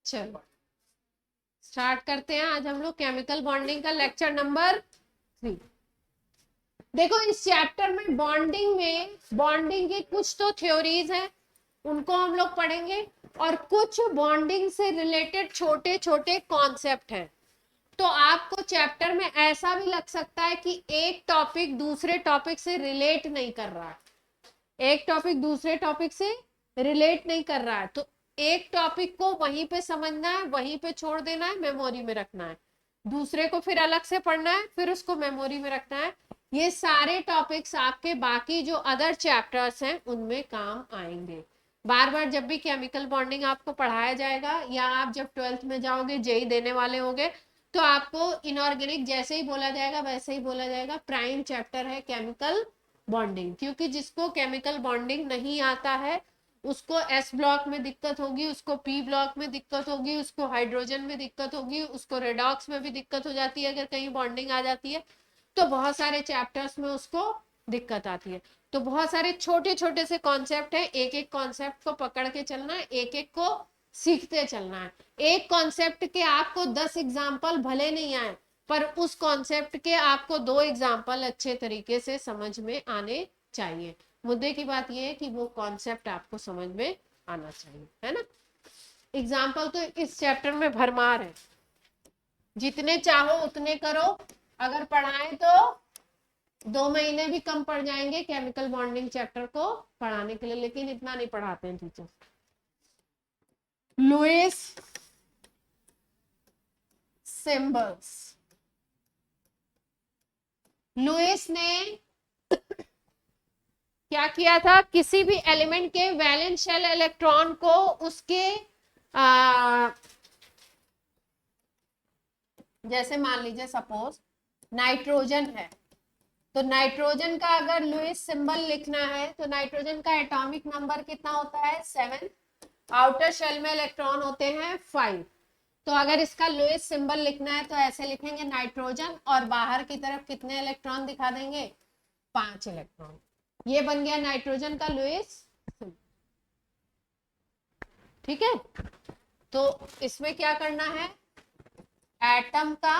चलो स्टार्ट करते हैं। आज हम लोग केमिकल बॉन्डिंग का लेक्चर नंबर 3। देखो इस चैप्टर में बॉन्डिंग की कुछ तो थ्योरीज हैं, उनको हम लोग पढ़ेंगे, और कुछ बॉन्डिंग से रिलेटेड छोटे छोटे कॉन्सेप्ट हैं। तो आपको चैप्टर में ऐसा भी लग सकता है कि एक टॉपिक दूसरे टॉपिक से रिलेट नहीं कर रहा है, एक टॉपिक दूसरे टॉपिक से रिलेट नहीं कर रहा है, तो एक टॉपिक को वहीं पे समझना है, वहीं पे छोड़ देना है, मेमोरी में रखना है। दूसरे को फिर अलग से पढ़ना है, फिर उसको मेमोरी में रखना है। ये सारे टॉपिक्स आपके बाकी जो अदर चैप्टर्स हैं उनमें काम आएंगे। बार बार जब भी केमिकल बॉन्डिंग आपको पढ़ाया जाएगा, या आप जब 12th में जाओगे, जेई देने वाले होगे, तो आपको इनऑर्गेनिक जैसे ही बोला जाएगा वैसे ही बोला जाएगा, प्राइम चैप्टर है केमिकल बॉन्डिंग। क्योंकि जिसको केमिकल बॉन्डिंग नहीं आता है उसको एस ब्लॉक में दिक्कत होगी, उसको पी ब्लॉक में दिक्कत होगी, उसको हाइड्रोजन में दिक्कत होगी, उसको रेडॉक्स में भी दिक्कत हो जाती है अगर कहीं बॉन्डिंग आ जाती है, तो बहुत सारे चैप्टर्स में उसको दिक्कत आती है। तो बहुत सारे छोटे छोटे से कॉन्सेप्ट है, एक एक कॉन्सेप्ट को पकड़ के चलना है, एक एक को सीखते चलना है। एक कॉन्सेप्ट के आपको 10 एग्जाम्पल भले नहीं आए, पर उस कॉन्सेप्ट के आपको 2 एग्जाम्पल अच्छे तरीके से समझ में आने चाहिए। मुद्दे की बात यह है कि वो कॉन्सेप्ट आपको समझ में आना चाहिए, है ना। एग्जाम्पल तो इस चैप्टर में भरमार है, जितने चाहो उतने करो। अगर पढ़ाएं तो 2 महीने भी कम पड़ जाएंगे केमिकल बॉन्डिंग चैप्टर को पढ़ाने के लिए, लेकिन इतना नहीं पढ़ाते हैं टीचर। Lewis symbols. लुईस ने क्या किया था, किसी भी एलिमेंट के वैलेंस शेल इलेक्ट्रॉन को उसके जैसे मान लीजिए सपोज नाइट्रोजन है, तो नाइट्रोजन का अगर लुईस सिंबल लिखना है तो नाइट्रोजन का एटॉमिक नंबर कितना होता है 7, आउटर शेल में इलेक्ट्रॉन होते हैं 5। तो अगर इसका लुईस सिंबल लिखना है तो ऐसे लिखेंगे नाइट्रोजन, और बाहर की तरफ कितने इलेक्ट्रॉन दिखा देंगे, 5 इलेक्ट्रॉन। ये बन गया नाइट्रोजन का लुईस सिंबल। ठीक है, तो इसमें क्या करना है, एटम का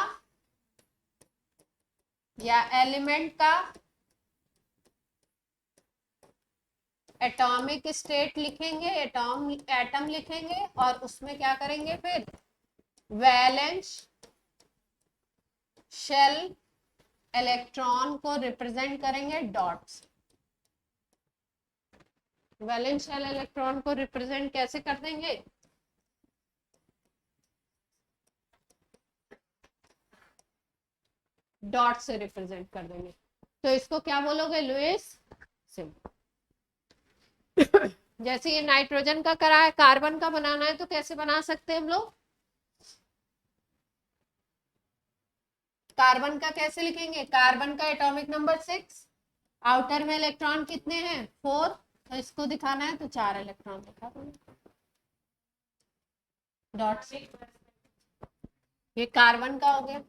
या एलिमेंट का एटॉमिक स्टेट लिखेंगे, एटम लिखेंगे, और उसमें क्या करेंगे फिर वैलेंस शेल इलेक्ट्रॉन को रिप्रेजेंट करेंगे डॉट्स। वैलेंस शेल इलेक्ट्रॉन को रिप्रेजेंट कैसे कर देंगे, डॉट से रिप्रेजेंट कर देंगे। तो इसको क्या बोलोगे, लुईस सिंबल। जैसे ये नाइट्रोजन का करा है, कार्बन का बनाना है तो कैसे बना सकते हैं हम लोग, कार्बन का कैसे लिखेंगे, कार्बन का एटॉमिक नंबर 6, आउटर में इलेक्ट्रॉन कितने हैं 4, तो इसको दिखाना है तो 4 इलेक्ट्रॉन दिखा देंगे डॉट से। ये कार्बन का हो गया।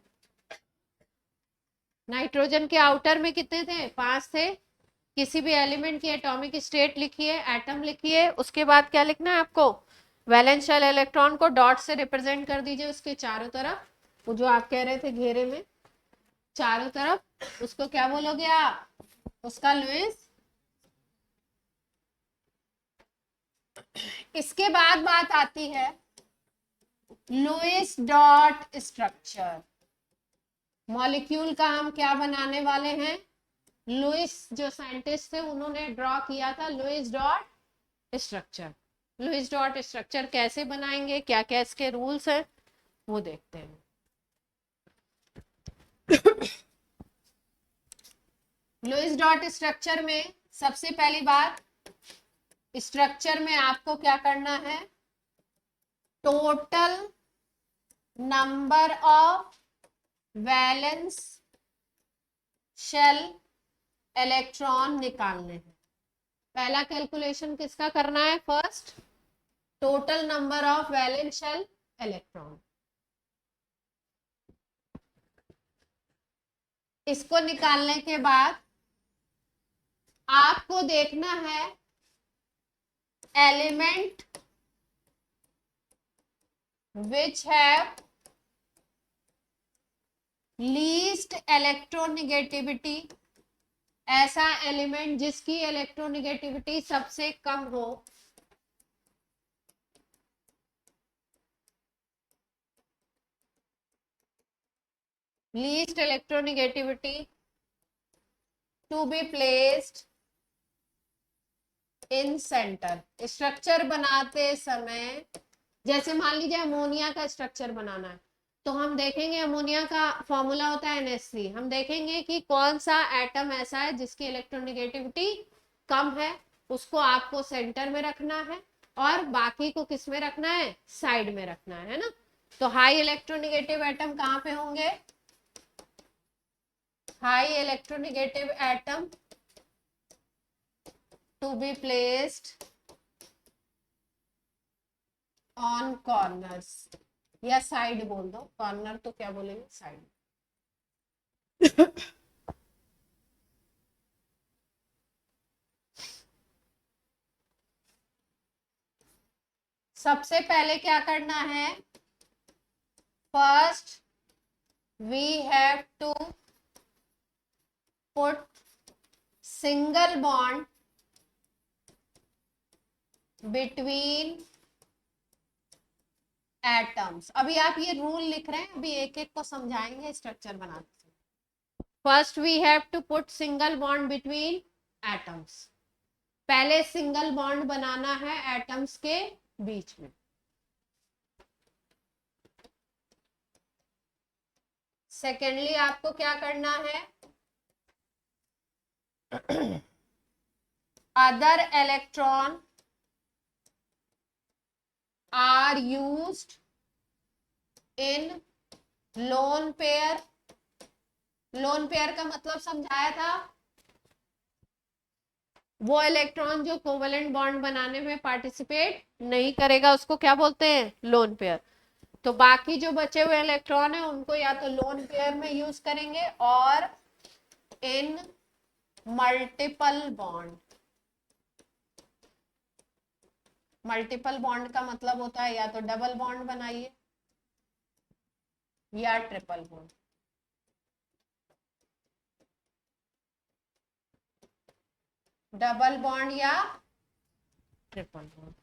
नाइट्रोजन के आउटर में कितने थे, 5 थे। किसी भी एलिमेंट की एटॉमिक स्टेट लिखिए, एटम लिखिए, उसके बाद क्या लिखना है आपको, वैलेंस शेल इलेक्ट्रॉन को डॉट से रिप्रेजेंट कर दीजिए उसके चारों तरफ, वो जो आप कह रहे थे घेरे में चारों तरफ, उसको क्या बोलोगे आप, उसका लुईस। इसके बाद बात आती है लुईस डॉट स्ट्रक्चर। मॉलिक्यूल का हम क्या बनाने वाले हैं, लुईस जो साइंटिस्ट थे उन्होंने ड्रॉ किया था Lewis dot structure. Lewis dot structure कैसे बनाएंगे, क्या क्या इसके रूल्स हैं, वो देखते हैं। लुईस डॉट स्ट्रक्चर में सबसे पहली बात, स्ट्रक्चर में आपको क्या करना है, total number of valence shell electron निकालने हैं। पहला कैलकुलेशन किसका करना है, first total number of valence shell electron. इसको निकालने के बाद आपको देखना है element which have least electronegativity, ऐसा एलिमेंट जिसकी इलेक्ट्रोनेगेटिविटी सबसे कम हो, least electronegativity to be placed in center। Structure बनाते समय, जैसे मान लीजिए अमोनिया का स्ट्रक्चर बनाना है, तो हम देखेंगे अमोनिया का फॉर्मूला होता है NH3। हम देखेंगे कि कौन सा एटम ऐसा है जिसकी इलेक्ट्रोनेगेटिविटी कम है, उसको आपको सेंटर में रखना है और बाकी को किस में रखना है, साइड में रखना है ना। तो हाई इलेक्ट्रोनेगेटिव एटम कहाँ पे होंगे, high electronegative atom to be placed on corners, या साइड बोल दो, कॉर्नर तो क्या बोलेंगे, साइड। सबसे पहले क्या करना है, first we have to put single bond between atoms. अभी आप ये रूल लिख रहे हैं, अभी एक एक को समझाएंगे स्ट्रक्चर बनाते। First we have to put single bond between atoms, पहले सिंगल बॉन्ड बनाना है एटम्स के बीच में। सेकेंडली आपको क्या करना है, other electron are used in lone pair. Lone pair का मतलब समझाया था, वो इलेक्ट्रॉन जो कोवेलेंट बॉन्ड बनाने में पार्टिसिपेट नहीं करेगा उसको क्या बोलते हैं, लोन पेयर। तो बाकी जो बचे हुए इलेक्ट्रॉन है उनको या तो लोन पेयर में यूज करेंगे और इन मल्टीपल बॉन्ड। मल्टीपल बॉन्ड का मतलब होता है या तो डबल बॉन्ड बनाइए या ट्रिपल बॉन्ड। डबल बॉन्ड या ट्रिपल बॉन्ड।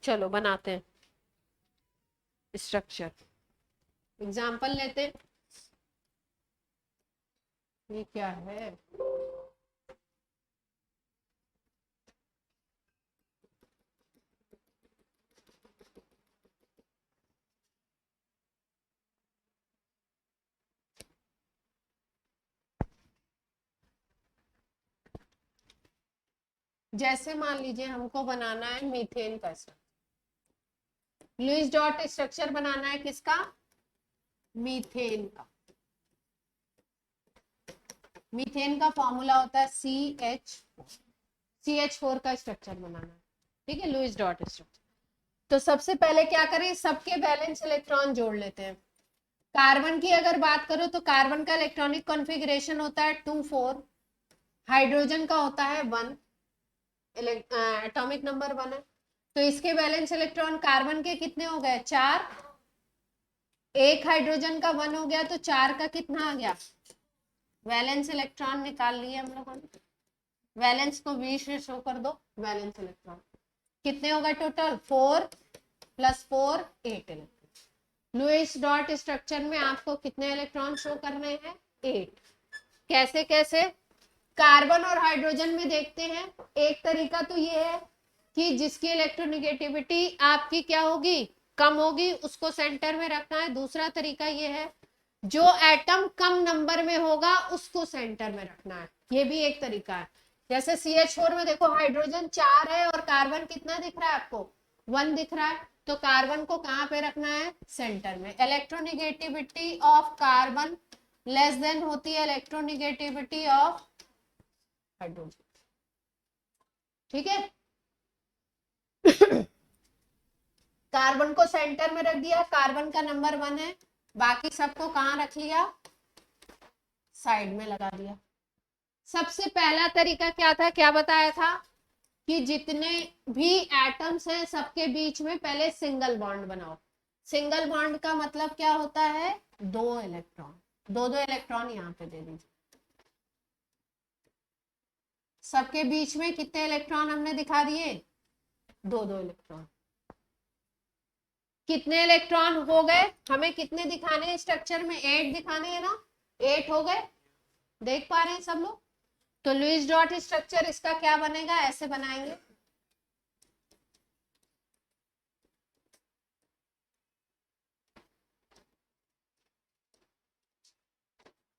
चलो बनाते हैं स्ट्रक्चर, एग्जाम्पल लेते हैं। ये क्या है, जैसे मान लीजिए हमको बनाना है मीथेन का स्ट्रक्चर। लुईस डॉट स्ट्रक्चर बनाना है किसका, मीथेन का। मीथेन का फॉर्मूला होता है CH4 का स्ट्रक्चर बनाना है, ठीक है, लुईस डॉट स्ट्रक्चर। तो सबसे पहले क्या करें, सबके बैलेंस इलेक्ट्रॉन जोड़ लेते हैं। कार्बन की अगर बात करो तो कार्बन का इलेक्ट्रॉनिक कॉन्फ़िगरेशन होता है 2 4, हाइड्रोजन का होता है 1, एटॉमिक नंबर 1 है। तो इसके बैलेंस इलेक्ट्रॉन कार्बन के कितने हो गए, 4। एक हाइड्रोजन का 1 हो गया तो 4 का कितना आ गया, वैलेंस इलेक्ट्रॉन निकाल लिए हम लोगों ने। वैलेंस को 20 से शो कर दो, वैलेंस इलेक्ट्रॉन कितने होगा total, 4 + 4 8 electron. Lewis dot structure में आपको कितने इलेक्ट्रॉन शो करने हैं, 8। कैसे कैसे, कार्बन और हाइड्रोजन में देखते हैं। एक तरीका तो ये है कि जिसकी इलेक्ट्रोनेगेटिविटी आपकी क्या होगी, कम होगी, उसको सेंटर में रखना है। दूसरा तरीका ये है जो एटम कम नंबर में होगा उसको सेंटर में रखना है, ये भी एक तरीका है। जैसे CH4 में देखो हाइड्रोजन 4 है और कार्बन कितना दिख रहा है आपको, 1 दिख रहा है, तो कार्बन को कहाँ पे रखना है, सेंटर में। Electronegativity of carbon less than होती है इलेक्ट्रोनिगेटिविटी ऑफ हाइड्रोजन, ठीक है। कार्बन को सेंटर में रख दिया, कार्बन का नंबर 1 है, बाकी सबको कहाँ रख लिया, साइड में लगा दिया। सबसे पहला तरीका क्या था, क्या बताया था कि जितने भी एटम्स हैं सबके बीच में पहले सिंगल बॉन्ड बनाओ। सिंगल बॉन्ड का मतलब क्या होता है, 2 इलेक्ट्रॉन, दो इलेक्ट्रॉन यहाँ पे दे दीजिए। सबके बीच में कितने इलेक्ट्रॉन हमने दिखा दिए, 2 इलेक्ट्रॉन। कितने इलेक्ट्रॉन हो गए, हमें कितने दिखाने हैं स्ट्रक्चर में, 8 दिखाने हैं ना, 8 हो गए, देख पा रहे हैं सब लोग। तो लुईस डॉट स्ट्रक्चर इसका क्या बनेगा, ऐसे बनाएंगे,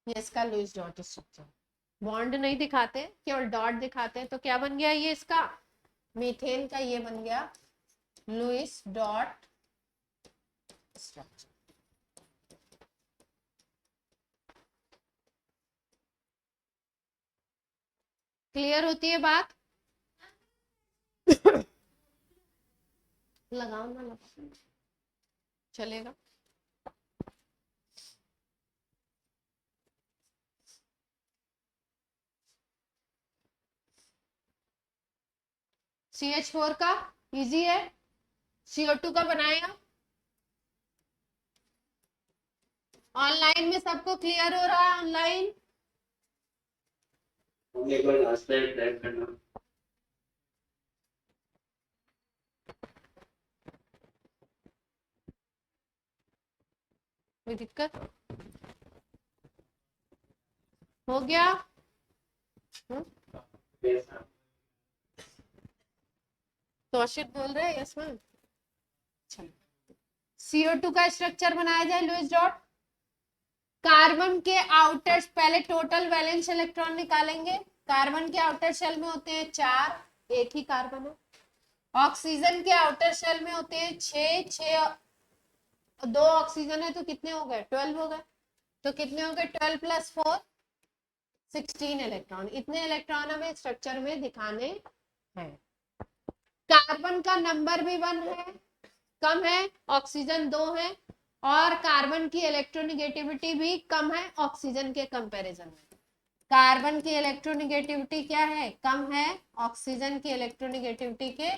ये इसका लुईस डॉट स्ट्रक्चर। बॉन्ड नहीं दिखाते, केवल डॉट दिखाते हैं, तो क्या बन गया ये इसका, मीथेन का ये बन गया लुईस डॉट स्ट्रक्चर। क्लियर होती है बात, लगाओ ना लगाओ, चलेगा। CH4 का इजी है, CO2 का बनाएगा। ऑनलाइन में सबको क्लियर हो रहा है, ऑनलाइन एक बार लास्ट टाइम ट्राई करना। कोई दिक्कत हो गया, कौशिक बोल रहे हैं, यस मैम। CO2 का स्ट्रक्चर बनाया जाए, लुईस डॉट। कार्बन के आउटर, पहले टोटल वैलेंस इलेक्ट्रॉन निकालेंगे। कार्बन के आउटर शेल में होते हैं 4, एक ही कार्बन है। ऑक्सीजन के आउटर शेल में होते हैं 6, 2 ऑक्सीजन है तो कितने हो गए, 12 हो गए। तो कितने हो गए, 12 + 4 16 इलेक्ट्रॉन। इतने इलेक्ट्रॉन हमें स्ट्रक्चर में दिखाने हैं। कार्बन का नंबर भी 1 है, कम है, ऑक्सीजन 2 है, और कार्बन की इलेक्ट्रोनिगेटिविटी भी कम है ऑक्सीजन के कंपैरिजन में। कार्बन की इलेक्ट्रोनिगेटिविटी क्या है, कम है ऑक्सीजन की इलेक्ट्रोनिगेटिविटी के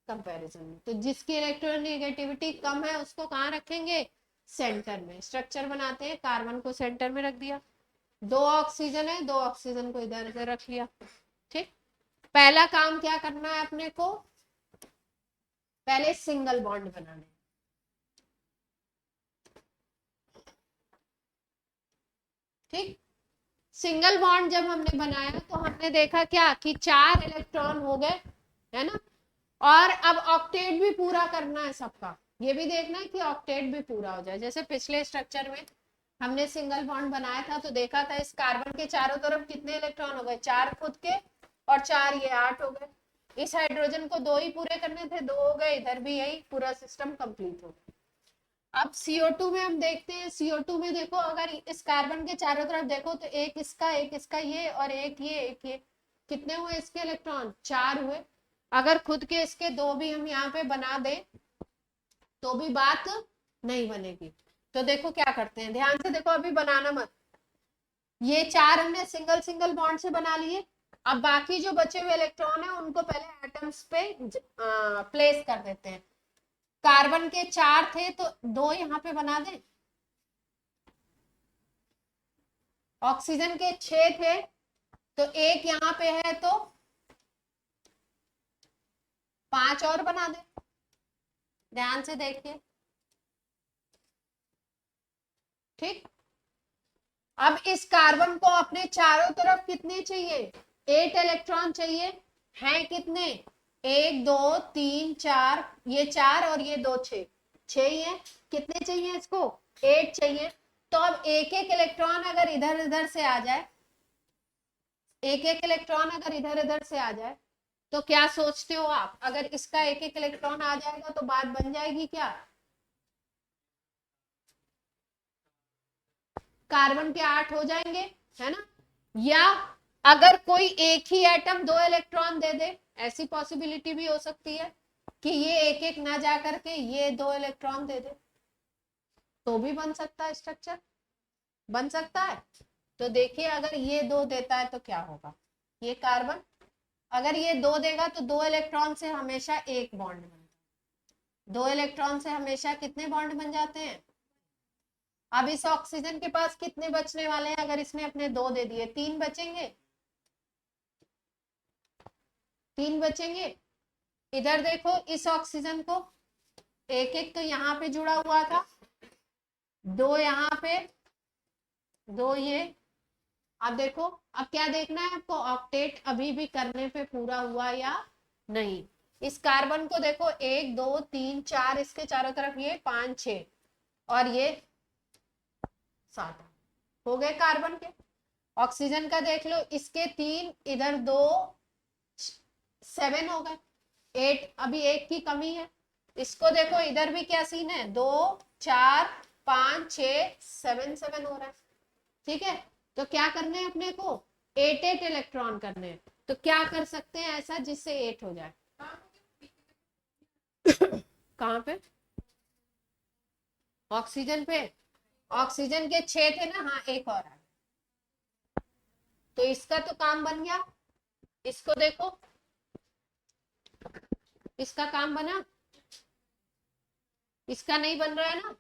कंपैरिजन में। तो जिसकी इलेक्ट्रोनिगेटिविटी कम है उसको कहाँ रखेंगे, सेंटर में। स्ट्रक्चर बनाते हैं, कार्बन को सेंटर में रख दिया, 2 ऑक्सीजन है, 2 ऑक्सीजन को इधर इधर रख लिया, ठीक। पहला काम क्या करना है अपने को, पहले सिंगल बॉन्ड बनाने, ठीक। सिंगल बॉन्ड जब हमने बनाया तो हमने देखा क्या कि 4 इलेक्ट्रॉन हो गए, है ना। और अब ऑक्टेट भी पूरा करना है सबका, ये भी देखना है कि ऑक्टेट भी पूरा हो जाए। जैसे पिछले स्ट्रक्चर में हमने सिंगल बॉन्ड बनाया था तो देखा था इस कार्बन के चारों तरफ कितने इलेक्ट्रॉन हो गए, 4 खुद के और 4 ये, 8 हो गए। इस हाइड्रोजन को 2 ही पूरे करने थे, 2 हो गए, इधर भी यही, पूरा सिस्टम कंप्लीट हो गया। अब CO2 में हम देखते हैं, CO2 में देखो अगर इस कार्बन के चारों तरफ देखो तो एक इसका ये और एक ये, कितने हुए इसके इलेक्ट्रॉन, 4 हुए। अगर खुद के इसके 2 भी हम यहाँ पे बना दे तो भी बात नहीं बनेगी। तो देखो क्या करते हैं, ध्यान से देखो, अभी बनाना मत। ये 4 हमने सिंगल सिंगल बॉन्ड से बना लिए। अब बाकी जो बचे हुए इलेक्ट्रॉन है उनको पहले एटम्स पे प्लेस कर देते हैं। कार्बन के 4 थे तो 2 यहाँ पे बना दें, ऑक्सीजन के 6 थे तो 1 यहाँ पे है तो 5 और बना दें। ध्यान से देखिए, ठीक। अब इस कार्बन को अपने चारों तरफ कितने चाहिए, 8 इलेक्ट्रॉन चाहिए, हैं कितने, 1 2 3 4, ये 4 और ये 2 6, 6 ही है। कितने चाहिए इसको, 8 चाहिए। तो अब एक एक इलेक्ट्रॉन अगर इधर इधर से आ जाए, एक एक इलेक्ट्रॉन अगर इधर इधर से आ जाए तो क्या सोचते हो आप, अगर इसका एक एक इलेक्ट्रॉन आ जाएगा तो बात बन जाएगी क्या? कार्बन के 8 हो जाएंगे, है ना? या अगर कोई एक ही एटम 2 इलेक्ट्रॉन दे दे, ऐसी पॉसिबिलिटी भी हो सकती है कि ये एक एक ना जा करके ये 2 इलेक्ट्रॉन दे दे, तो भी बन सकता है स्ट्रक्चर, बन सकता है। तो देखिए अगर ये 2 देता है तो क्या होगा, ये कार्बन अगर ये 2 देगा तो 2 इलेक्ट्रॉन से हमेशा एक बॉन्ड बनता है, 2 इलेक्ट्रॉन से हमेशा कितने बॉन्ड बन जाते हैं? अब इस ऑक्सीजन के पास कितने बचने वाले हैं, अगर इसने अपने 2 दे दिए, 3 बचेंगे, 3 बचेंगे। इधर देखो इस ऑक्सीजन को, एक एक तो यहाँ पे जुड़ा हुआ था, 2 यहाँ पे, 2 ये। अब देखो, अब क्या देखना है आपको, ऑक्टेट अभी भी करने पे पूरा हुआ या नहीं। इस कार्बन को देखो, 1 2 3 4, इसके चारों तरफ ये 5 6 और ये 7 हो गए कार्बन के। ऑक्सीजन का देख लो, इसके 3, इधर 2, 7 हो गए, 8, अभी 1 की कमी है। इसको देखो, इधर भी क्या सीन है, 2 4 5 6 7 7 हो रहा है, ठीक है। तो क्या करने हैं अपने को, 8 8 इलेक्ट्रॉन करने हैं। तो क्या कर सकते हैं ऐसा जिससे 8 हो जाए? कहाँ पे? ऑक्सीजन पे, ऑक्सीजन के 6 थे ना, हाँ एक और है। तो इसका तो काम बन गया, इसको देखो, इसका काम बना, इसका नहीं बन रहा है ना।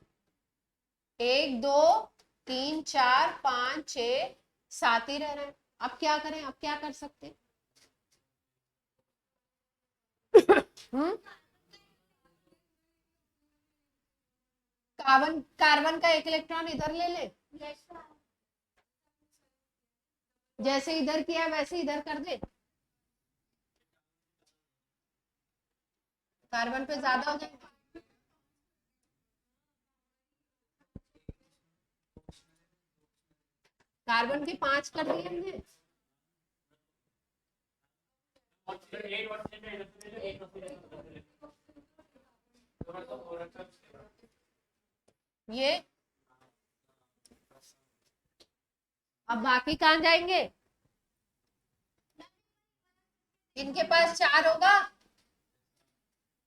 1 2 3 4 5 6 7 ही रह रहे हैं। अब क्या करें, अब क्या कर सकते हैं? कार्बन, कार्बन का एक इलेक्ट्रॉन इधर ले ले, जैसे इधर किया वैसे इधर कर दे, कार्बन पे ज्यादा हो जाएगा। कार्बन के 5 कर दिए हमने, ये अब बाकी कहाँ जाएंगे? इनके पास 4 होगा,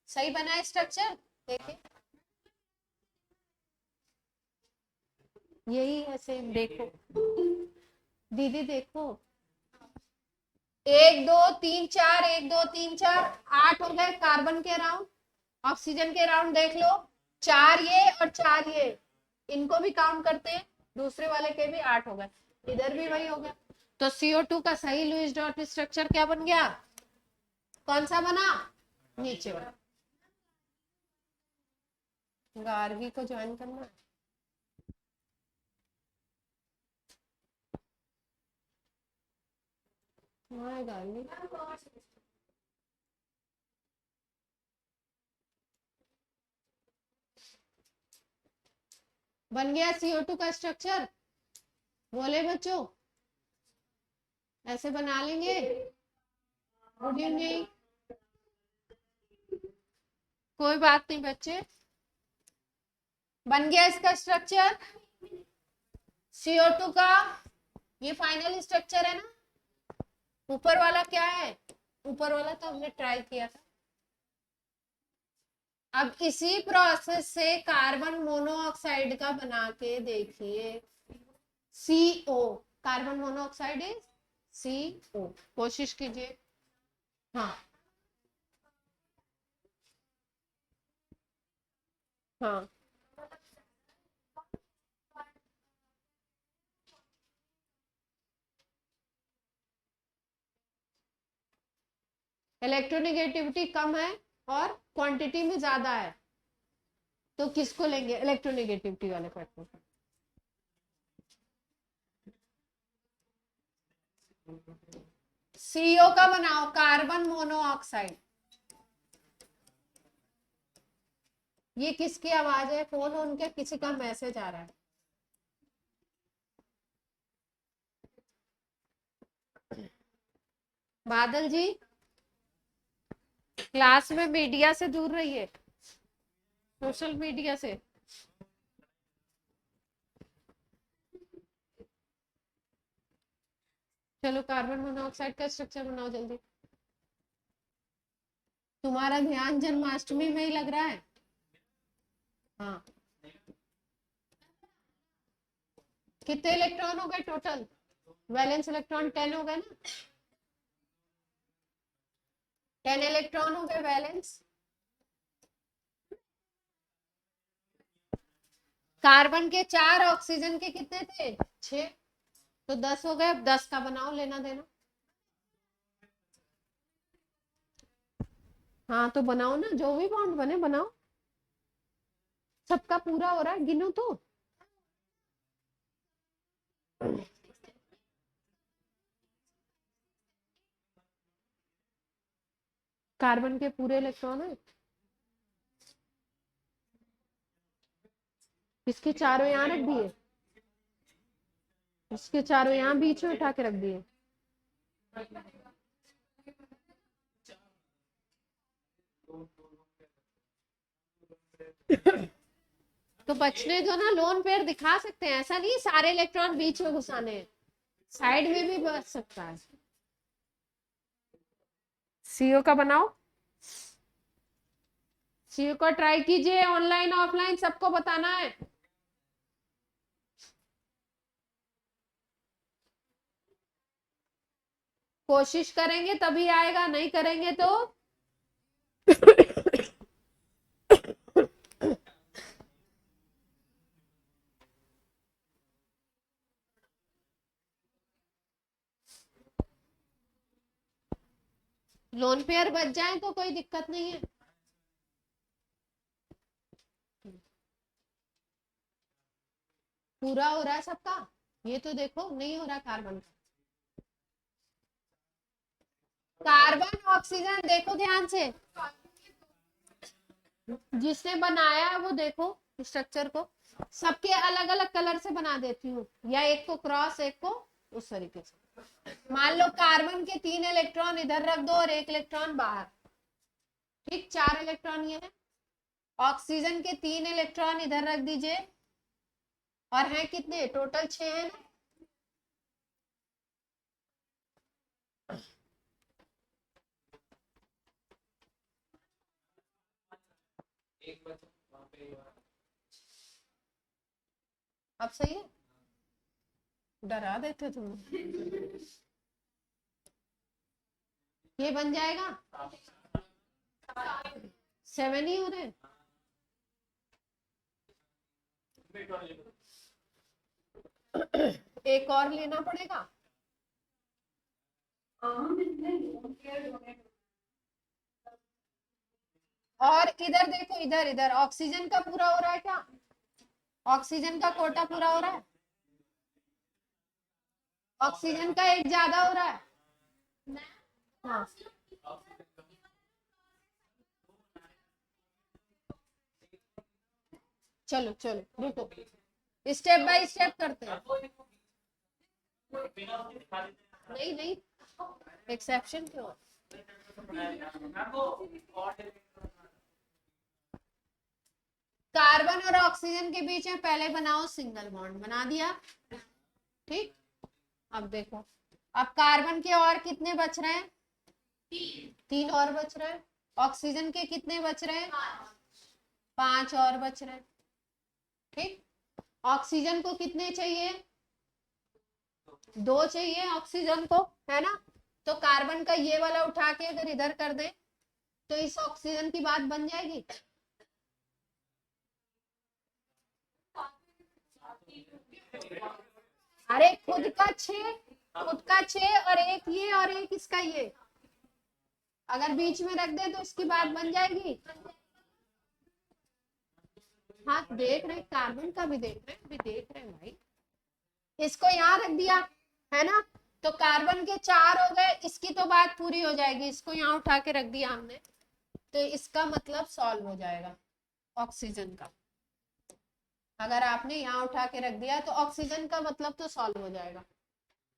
सही बना है स्ट्रक्चर, देखिए यही है सेम, देखो दीदी देखो, 1 2 3 4 1 2 3 4 8 हो गए कार्बन के अराउंड। ऑक्सीजन के अराउंड देख लो, 4 ये और 4 ये, इनको भी काउंट करते हैं, दूसरे वाले के भी 8 हो गए, इधर भी वही हो गया। तो CO2 का सही लुईस डॉट स्ट्रक्चर क्या बन गया, कौन सा बना, नीचे वाला। गार्गी को ज्वाइन करना है। हाँ गार्गी, बन गया CO2 का स्ट्रक्चर, बोले बच्चों ऐसे बना लेंगे, नहीं कोई बात नहीं बच्चे, बन गया इसका स्ट्रक्चर CO2 का। ये फाइनल स्ट्रक्चर है ना, ऊपर वाला क्या है, ऊपर वाला तो हमने ट्राई किया था। अब इसी प्रोसेस से कार्बन मोनोऑक्साइड का बना के देखिए, CO, carbon monoxide is CO, कोशिश कीजिए। हाँ हाँ, इलेक्ट्रोनेगेटिविटी कम है और क्वांटिटी में ज्यादा है, तो किसको लेंगे, इलेक्ट्रोनेगेटिविटी वाले पार्ट को। CO का बनाओ, कार्बन मोनोऑक्साइड। ये किसकी आवाज है, फोन ऑन के, किसी का मैसेज आ रहा है। बादल जी, क्लास में मीडिया से दूर रहिए, सोशल मीडिया से। चलो कार्बन मोनोऑक्साइड का स्ट्रक्चर बनाओ जल्दी। तुम्हारा ध्यान जन्माष्टमी में ही लग रहा है। हाँ, कितने इलेक्ट्रॉन हो गए टोटल? वैलेंस इलेक्ट्रॉन 10 हो गए ना, 10 इलेक्ट्रॉन हो गए वैलेंस। कार्बन के 4, ऑक्सीजन के कितने थे? 6, तो 10 हो गए। अब 10 का बनाओ, लेना देना। हाँ तो बनाओ ना, जो भी बॉन्ड बने बनाओ। सबका पूरा हो रहा है, गिनो तो। कार्बन के पूरे इलेक्ट्रॉन है, इसके चारों यहाँ रख दिए, इसके चारों यहाँ बीच में उठा के रख दिए। तो बचने दो ना, लोन पेयर दिखा सकते हैं, ऐसा नहीं सारे इलेक्ट्रॉन बीच में घुसाने हैं, साइड में भी बच सकता है। सीओ का बनाओ, सीओ का ट्राई कीजिए, ऑनलाइन ऑफलाइन सबको बताना है। कोशिश करेंगे तभी आएगा, नहीं करेंगे तो लोन पेयर बच जाए तो कोई दिक्कत नहीं है। पूरा हो रहा है सबका, ये तो देखो नहीं हो रहा कार्बन का। कार्बन ऑक्सीजन देखो ध्यान से, जिसने बनाया है वो देखो स्ट्रक्चर को, सबके अलग अलग कलर से बना देती हूँ, या एक को क्रॉस एक को उस तरीके से। मान लो कार्बन के 3 इलेक्ट्रॉन इधर रख दो और 1 इलेक्ट्रॉन बाहर, ठीक, 4 इलेक्ट्रॉन ये है। ऑक्सीजन के 3 इलेक्ट्रॉन इधर रख दीजिए, और हैं कितने टोटल? 6 है ना। अब सही है, डरा देते तुम। ये बन जाएगा 7 ही हो रहे। एक और लेना पड़ेगा। और इधर देखो, इधर इधर ऑक्सीजन का पूरा हो रहा है क्या? ऑक्सीजन का कोटा पूरा हो रहा है? ऑक्सीजन का एक ज्यादा हो रहा है। हाँ, चलो चलो रुको, स्टेप बाय स्टेप करते हैं। नहीं नहीं, एक्सेप्शन क्यों? कार्बन और ऑक्सीजन के बीच में पहले बनाओ सिंगल बॉन्ड, बना दिया, ठीक। अब देखो, अब कार्बन के और कितने बच रहे हैं? 3 और बच रहे हैं। ऑक्सीजन के कितने बच रहे हैं? 5 और बच रहे हैं, ठीक। ऑक्सीजन को कितने चाहिए? 2 चाहिए ऑक्सीजन को, है ना। तो कार्बन का ये वाला उठा के अगर इधर कर दें तो इस ऑक्सीजन की बात बन जाएगी। अरे खुद का 6, खुद का 6 और एक ये और एक इसका ये, अगर बीच में रख दे तो इसकी बात बन जाएगी। हाँ देख रहे, कार्बन का भी देख रहे, भी देख रहे हैं भाई। इसको यहाँ रख दिया, है ना, तो कार्बन के 4 हो गए, इसकी तो बात पूरी हो जाएगी। इसको यहाँ उठा के रख दिया हमने, तो इसका मतलब सॉल्व हो जाएगा ऑक्सीजन का। अगर आपने यहाँ उठा के रख दिया तो ऑक्सीजन का मतलब तो सॉल्व हो जाएगा,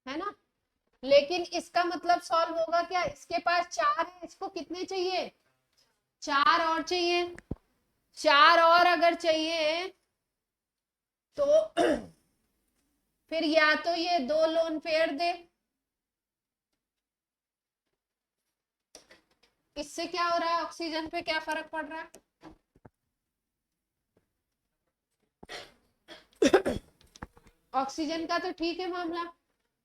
है ना। लेकिन इसका मतलब सॉल्व होगा क्या? इसके पास 4 है, इसको कितने चाहिए? 4 और चाहिए, 4 और अगर चाहिए तो फिर या तो ये 2 लोन पेयर दे, इससे क्या हो रहा है, ऑक्सीजन पे क्या फर्क पड़ रहा है? ऑक्सीजन का तो ठीक है मामला,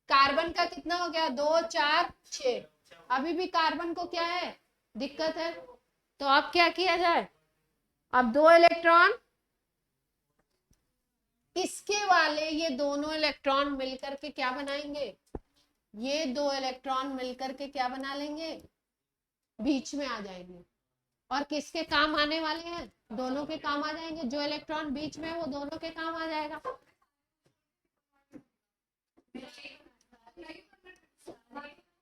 कार्बन का कितना हो गया, 2 4 6, अभी भी कार्बन को क्या है, दिक्कत है। तो अब क्या किया जाए, अब 2 इलेक्ट्रॉन इसके वाले, ये दोनों इलेक्ट्रॉन मिलकर के क्या बनाएंगे, ये 2 इलेक्ट्रॉन मिलकर के क्या बना लेंगे, बीच में आ जाएंगे। और किसके काम आने वाले हैं, दोनों के काम आ जाएंगे, जो इलेक्ट्रॉन बीच में है वो दोनों के काम आ जाएगा।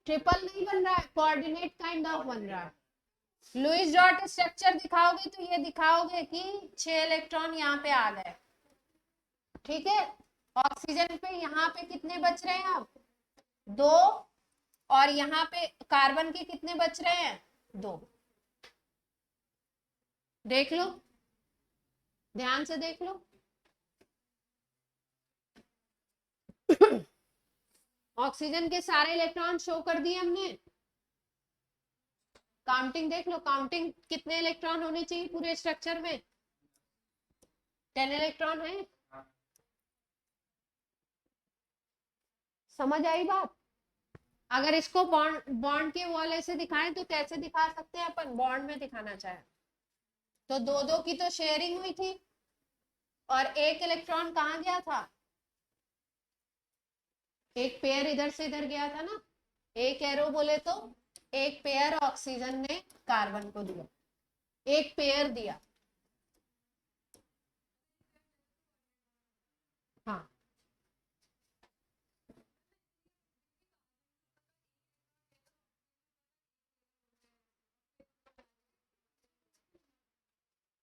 ट्रिपल नहीं बन रहा है, कोऑर्डिनेट काइंड ऑफ बन रहा है। लुईस डॉट स्ट्रक्चर दिखाओगे तो ये दिखाओगे कि 6 इलेक्ट्रॉन यहाँ पे आ गए, ठीक है। ऑक्सीजन पे यहाँ पे कितने बच रहे हैं अब, 2, और यहाँ पे कार्बन के कितने बच रहे हैं, 2। देख लो, ध्यान से देख लो। ऑक्सीजन के सारे इलेक्ट्रॉन शो कर दिए हमने, काउंटिंग देख लो, काउंटिंग कितने इलेक्ट्रॉन होने चाहिए पूरे स्ट्रक्चर में, 10 इलेक्ट्रॉन है। समझ आई बात? अगर इसको बॉन्ड बॉन्ड के वाले से दिखाएं तो कैसे दिखा सकते हैं अपन, बॉन्ड में दिखाना चाहे तो 2-2 की तो शेयरिंग हुई थी, और एक इलेक्ट्रॉन कहाँ गया था, एक पेयर इधर से इधर गया था ना, एक एरो बोले तो एक पेयर ऑक्सीजन ने कार्बन को दिया, एक पेयर दिया। हाँ,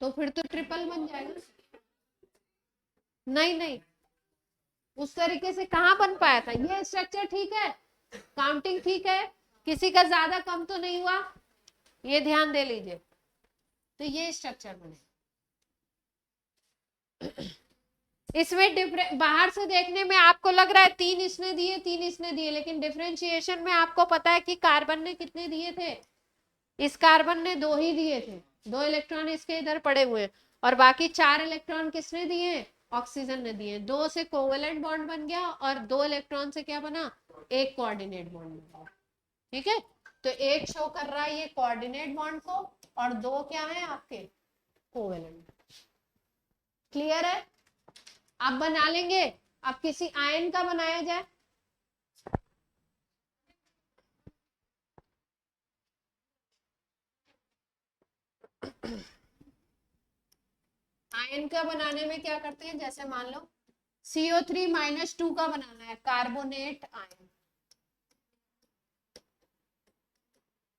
तो फिर तो ट्रिपल बन जाएगा। नहीं नहीं, उस तरीके से कहाँ बन पाया था, ये स्ट्रक्चर ठीक है, काउंटिंग ठीक है, किसी का ज्यादा कम तो नहीं हुआ, ये ध्यान दे लीजिए। तो ये स्ट्रक्चर बने, इसमें बाहर से देखने में आपको लग रहा है 3 इसने दिए 3 इसने दिए, लेकिन डिफरेंशिएशन में आपको पता है कि कार्बन ने कितने दिए थे, इस कार्बन ने 2 ही दिए थे, 2 इलेक्ट्रॉन इसके इधर पड़े हुए, और बाकी 4 इलेक्ट्रॉन किसने दिए, ऑक्सीजन ने दिए। 2 से कोवेलेंट बॉन्ड बन गया और 2 इलेक्ट्रॉन से क्या बना, एक कोऑर्डिनेट बॉन्ड बन गया, ठीक है। तो एक शो कर रहा है ये कोऑर्डिनेट बॉन्ड को, और 2 क्या है आपके, कोवेलेंट। क्लियर है? आप बना लेंगे, अब किसी आयन का बनाया जाए, आयन का बनाने में क्या करते हैं, जैसे मान लो CO3-2 का बनाना है, कार्बोनेट आयन,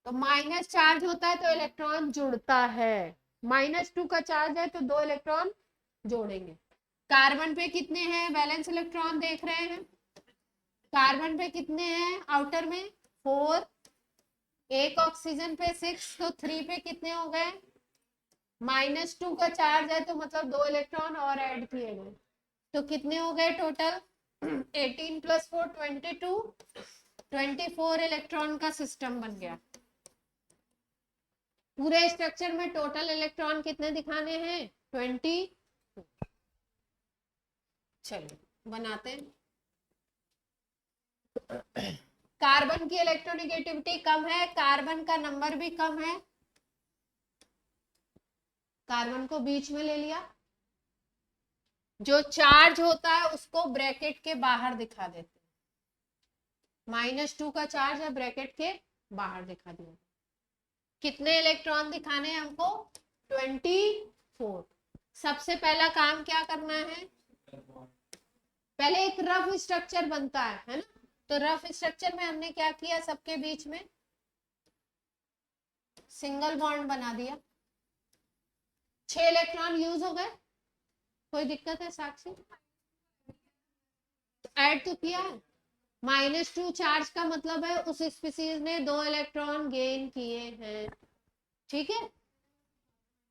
तो माइनस चार्ज होता है तो इलेक्ट्रॉन जुड़ता है, -2 का चार्ज है तो 2 इलेक्ट्रॉन जोड़ेंगे। कार्बन पे कितने हैं, वैलेंस इलेक्ट्रॉन देख रहे हैं, कार्बन पे कितने हैं आउटर में, 4, एक ऑक्सीजन पे 6, तो 3 पे कितने हो गए, -2 का चार्ज है तो मतलब 2 इलेक्ट्रॉन और ऐड किए गए, तो कितने हो गए टोटल, 18 + 4 22, 24 इलेक्ट्रॉन का सिस्टम बन गया। पूरे स्ट्रक्चर में टोटल इलेक्ट्रॉन कितने दिखाने हैं, 20। चलिए बनाते हैं। कार्बन की इलेक्ट्रोनेगेटिविटी कम है, कार्बन का नंबर भी कम है, कार्बन को बीच में ले लिया, जो चार्ज होता है उसको ब्रैकेट के बाहर दिखा देते हैं, -2 का चार्ज है, ब्रैकेट के बाहर दिखा दिया। कितने इलेक्ट्रॉन दिखाने हैं हमको, 24। सबसे पहला काम क्या करना है, पहले एक रफ स्ट्रक्चर बनता है ना, तो रफ स्ट्रक्चर में हमने क्या किया, सबके बीच में सिंगल बॉन्ड बना दिया, 6 इलेक्ट्रॉन यूज हो गए, कोई दिक्कत है साक्षी, ऐड तो किया है, -2 चार्ज का मतलब है उस स्पीसीज ने 2 इलेक्ट्रॉन गेन किए हैं, ठीक है।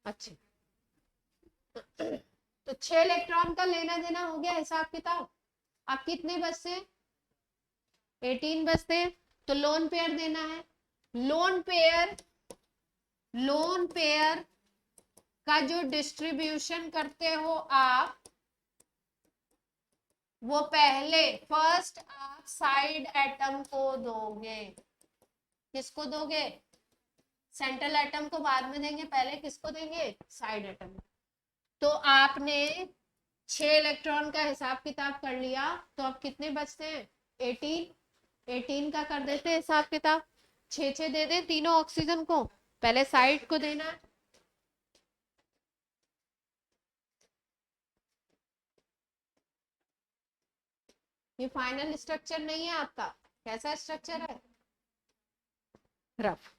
अच्छा, तो 6 इलेक्ट्रॉन का लेना देना हो गया हिसाब किताब। अब कितने बचते हैं? 18 बचते हैं। तो लोन पेयर देना है। लोन पेयर का जो डिस्ट्रीब्यूशन करते हो आप, वो पहले फर्स्ट आप साइड एटम को दोगे। किसको दोगे? सेंट्रल एटम को बाद में देंगे, पहले किसको देंगे? Side atom. तो आपने 6 इलेक्ट्रॉन का हिसाब किताब कर लिया, तो अब कितने बचते हैं? 18 का कर देते हैं हिसाब किताब। 6 दे दें तीनों ऑक्सीजन को, पहले साइड को देना है। ये फाइनल स्ट्रक्चर नहीं है आपका। कैसा स्ट्रक्चर है? रफ।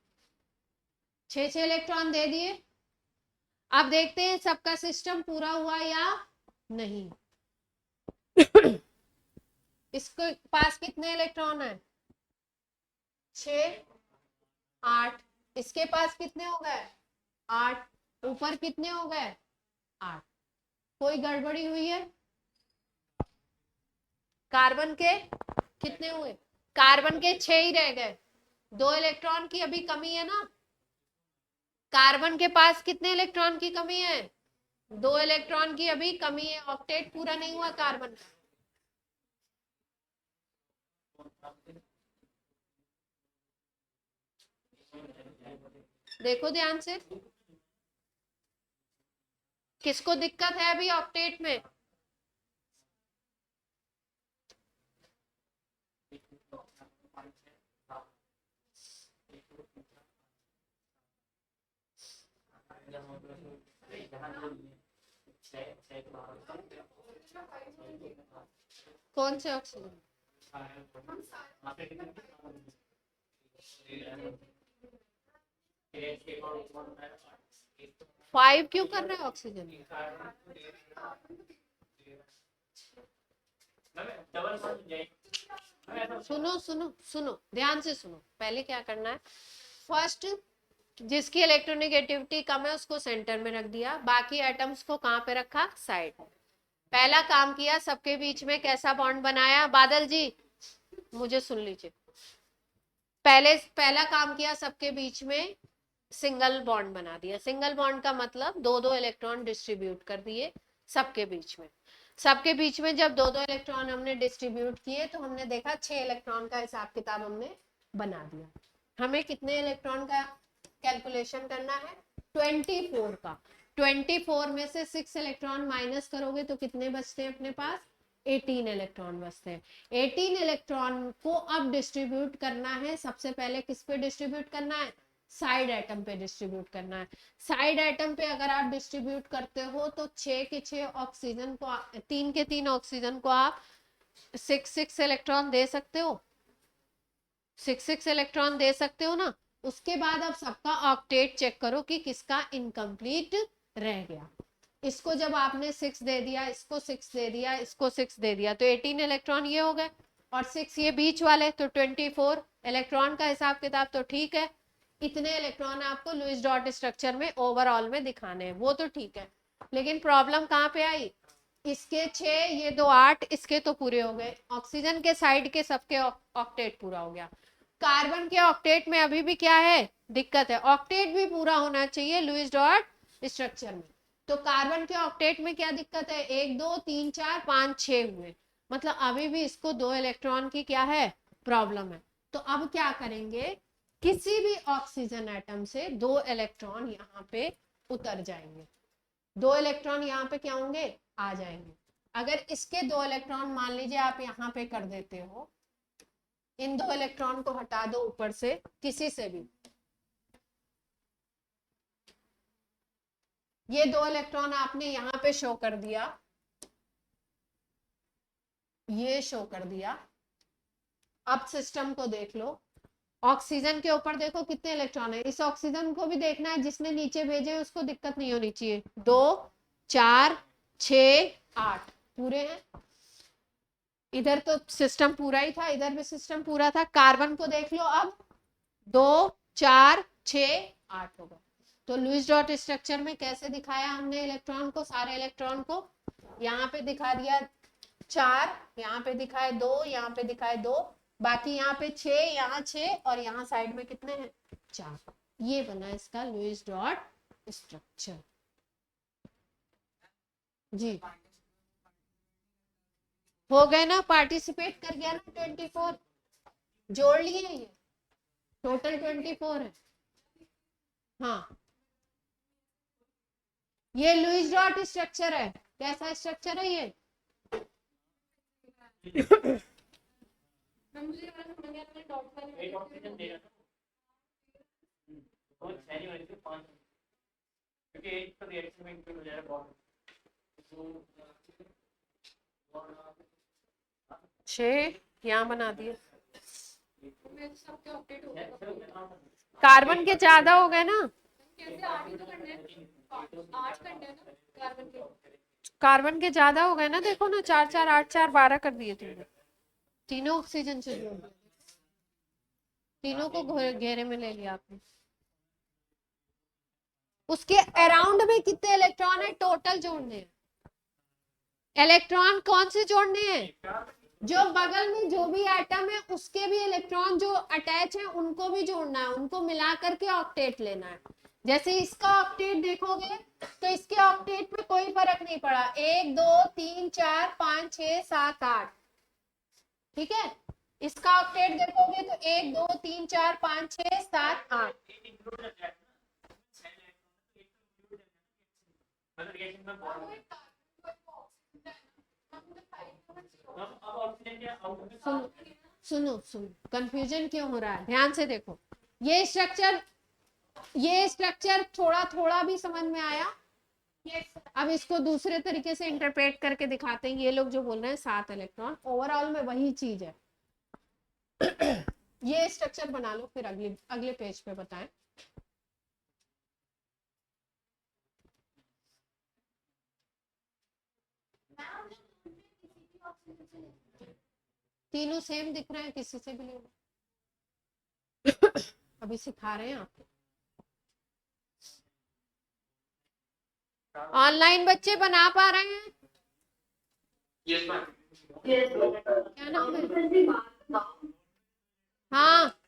6 इलेक्ट्रॉन दे दिए। अब देखते हैं सबका सिस्टम पूरा हुआ या नहीं। इसके पास कितने इलेक्ट्रॉन है? 6, 8। इसके पास कितने हो गए? 8। ऊपर कितने हो गए? 8। कोई गड़बड़ी हुई है? कार्बन के कितने हुए? कार्बन के 6 ही रह गए। 2 इलेक्ट्रॉन की अभी कमी है ना। कार्बन के पास कितने इलेक्ट्रॉन की कमी है? 2 इलेक्ट्रॉन की अभी कमी है। ऑक्टेट पूरा नहीं हुआ कार्बन। देखो ध्यान से, किसको दिक्कत है अभी ऑक्टेट में? कौन से ऑक्सीजन? 5 क्यों कर रहा है ऑक्सीजन? सुनो सुनो सुनो, ध्यान से सुनो। पहले क्या करना है? फर्स्ट, जिसकी इलेक्ट्रोनेगेटिविटी कम है उसको सेंटर में रख दिया, बाकी एटम्स को कहां पे रखा? साइड। पहला काम किया, सबके बीच में कैसा बॉन्ड बनाया? बादल जी मुझे सुन लीजिए। पहला काम किया, सबके बीच में सिंगल बॉन्ड बना दिया। सिंगल बॉन्ड का मतलब 2-2 इलेक्ट्रॉन डिस्ट्रीब्यूट कर दिए सबके बीच में। सबके बीच में जब 2-2 इलेक्ट्रॉन हमने डिस्ट्रीब्यूट किए, तो हमने देखा 6 इलेक्ट्रॉन का हिसाब किताब हमने बना दिया। हमें कितने इलेक्ट्रॉन का कैलकुलेशन करना है? 24 का। 24 में से 6 इलेक्ट्रॉन माइनस करोगे तो कितने बचते हैं अपने पास? 18 इलेक्ट्रॉन बचते हैं। 18 इलेक्ट्रॉन को अब डिस्ट्रीब्यूट करना है। सबसे पहले किस पे डिस्ट्रीब्यूट करना है? साइड एटम पे डिस्ट्रीब्यूट करना है। साइड एटम पे अगर आप डिस्ट्रीब्यूट करते हो तो 6 के 6 ऑक्सीजन को, 3 के 3 ऑक्सीजन को आप 6 इलेक्ट्रॉन दे सकते हो। 6 इलेक्ट्रॉन दे सकते हो ना। उसके बाद अब सबका ऑक्टेट चेक करो कि किसका इनकम्प्लीट रह गया। इसको जब आपने 6 दे दिया, इसको 6 दे दिया, इसको 6 दे दिया, तो 18 इलेक्ट्रॉन ये हो गए, और 6 ये बीच वाले, तो 24 इलेक्ट्रॉन का हिसाब किताब तो ठीक है। इतने इलेक्ट्रॉन आपको लुईस डॉट स्ट्रक्चर में ओवरऑल में दिखाने हैं, वो तो ठीक है। लेकिन प्रॉब्लम कहाँ पे आई? इसके 6, ये 2 8, इसके तो पूरे हो गए। ऑक्सीजन के साइड के सबके ऑक्टेट पूरा हो गया। कार्बन के ऑक्टेट में अभी भी क्या है? दिक्कत है। ऑक्टेट भी पूरा होना चाहिए लुईस डॉट स्ट्रक्चर में। तो कार्बन के ऑक्टेट में क्या दिक्कत है? 1 2 3 4 5 6 हुए, मतलब अभी भी इसको 2 इलेक्ट्रॉन की क्या है? प्रॉब्लम है। तो अब क्या करेंगे? किसी भी ऑक्सीजन एटम से 2 इलेक्ट्रॉन यहाँ पे उतर जाएंगे। 2 इलेक्ट्रॉन यहाँ पे क्या होंगे? आ जाएंगे। अगर इसके 2 इलेक्ट्रॉन मान लीजिए आप यहाँ पे कर देते हो, इन 2 इलेक्ट्रॉन को हटा दो ऊपर से, किसी से भी, ये 2 इलेक्ट्रॉन आपने यहाँ पे शो कर दिया, ये शो कर दिया। अब सिस्टम को देख लो। ऑक्सीजन के ऊपर देखो कितने इलेक्ट्रॉन है। इस ऑक्सीजन को भी देखना है, जिसने नीचे भेजे उसको दिक्कत नहीं होनी चाहिए। 2 4 6 8 पूरे हैं। इधर तो सिस्टम पूरा ही था, इधर भी सिस्टम पूरा था। कार्बन को देख लो अब, 2 4 6 8 होगा। तो लुईस डॉट स्ट्रक्चर में कैसे दिखाया हमने इलेक्ट्रॉन को, सारे इलेक्ट्रॉन को? यहाँ पे दिखा दिया 4, यहाँ पे दिखाए 2, यहाँ पे दिखाए 2, बाकी यहाँ पे 6, यहाँ 6 और यहाँ साइड में कितने हैं? 4। ये बना इसका लुईस डॉट स्ट्रक्चर। जी हो गए ना, पार्टिसिपेट कर गया ना 24, जोड़ लिए ये, टोटल 24 है। हाँ ये लुईस डॉट स्ट्रक्चर है। कैसा स्ट्रक्चर है ये? छह यहाँ बना दिए, कार्बन के ज्यादा हो गए ना, कार्बन के ज्यादा हो गए ना, देखो ना 4 4 8 4 12 कर दिए तुमने, तीनों ऑक्सीजन से जोड़ दिए, तीनों को घेरे में ले लिया आपने। उसके अराउंड में कितने इलेक्ट्रॉन है टोटल जोड़ने हैं? इलेक्ट्रॉन कौन से जोड़ने हैं? जो बगल में जो भी एटम है उसके भी इलेक्ट्रॉन जो अटैच है उनको भी जोड़ना है, उनको मिला करके ऑक्टेट लेना है। जैसे इसका ऑक्टेट देखोगे तो इसके ऑक्टेट में कोई फर्क नहीं पड़ा, 1 2 3 4 5 6 7 8, ठीक है। इसका ऑक्टेट देखोगे तो 1 2 3 4 5 6 7 8। सुनो सुनो, कंफ्यूजन क्यों हो रहा है, ध्यान से देखो। ये स्ट्रक्चर थोड़ा थोड़ा भी समझ में आया? अब इसको दूसरे तरीके से इंटरप्रेट करके दिखाते हैं। ये लोग जो बोल रहे हैं 7 इलेक्ट्रॉन, ओवरऑल में वही चीज है। ये स्ट्रक्चर बना लो, फिर अगले पेज पे बताएं। तीनों सेम दिख रहे हैं, किसी से भी ले लो। अभी सिखा रहे हैं आपको। ऑनलाइन बच्चे बना पा रहे हैं? क्या नाम है? हाँ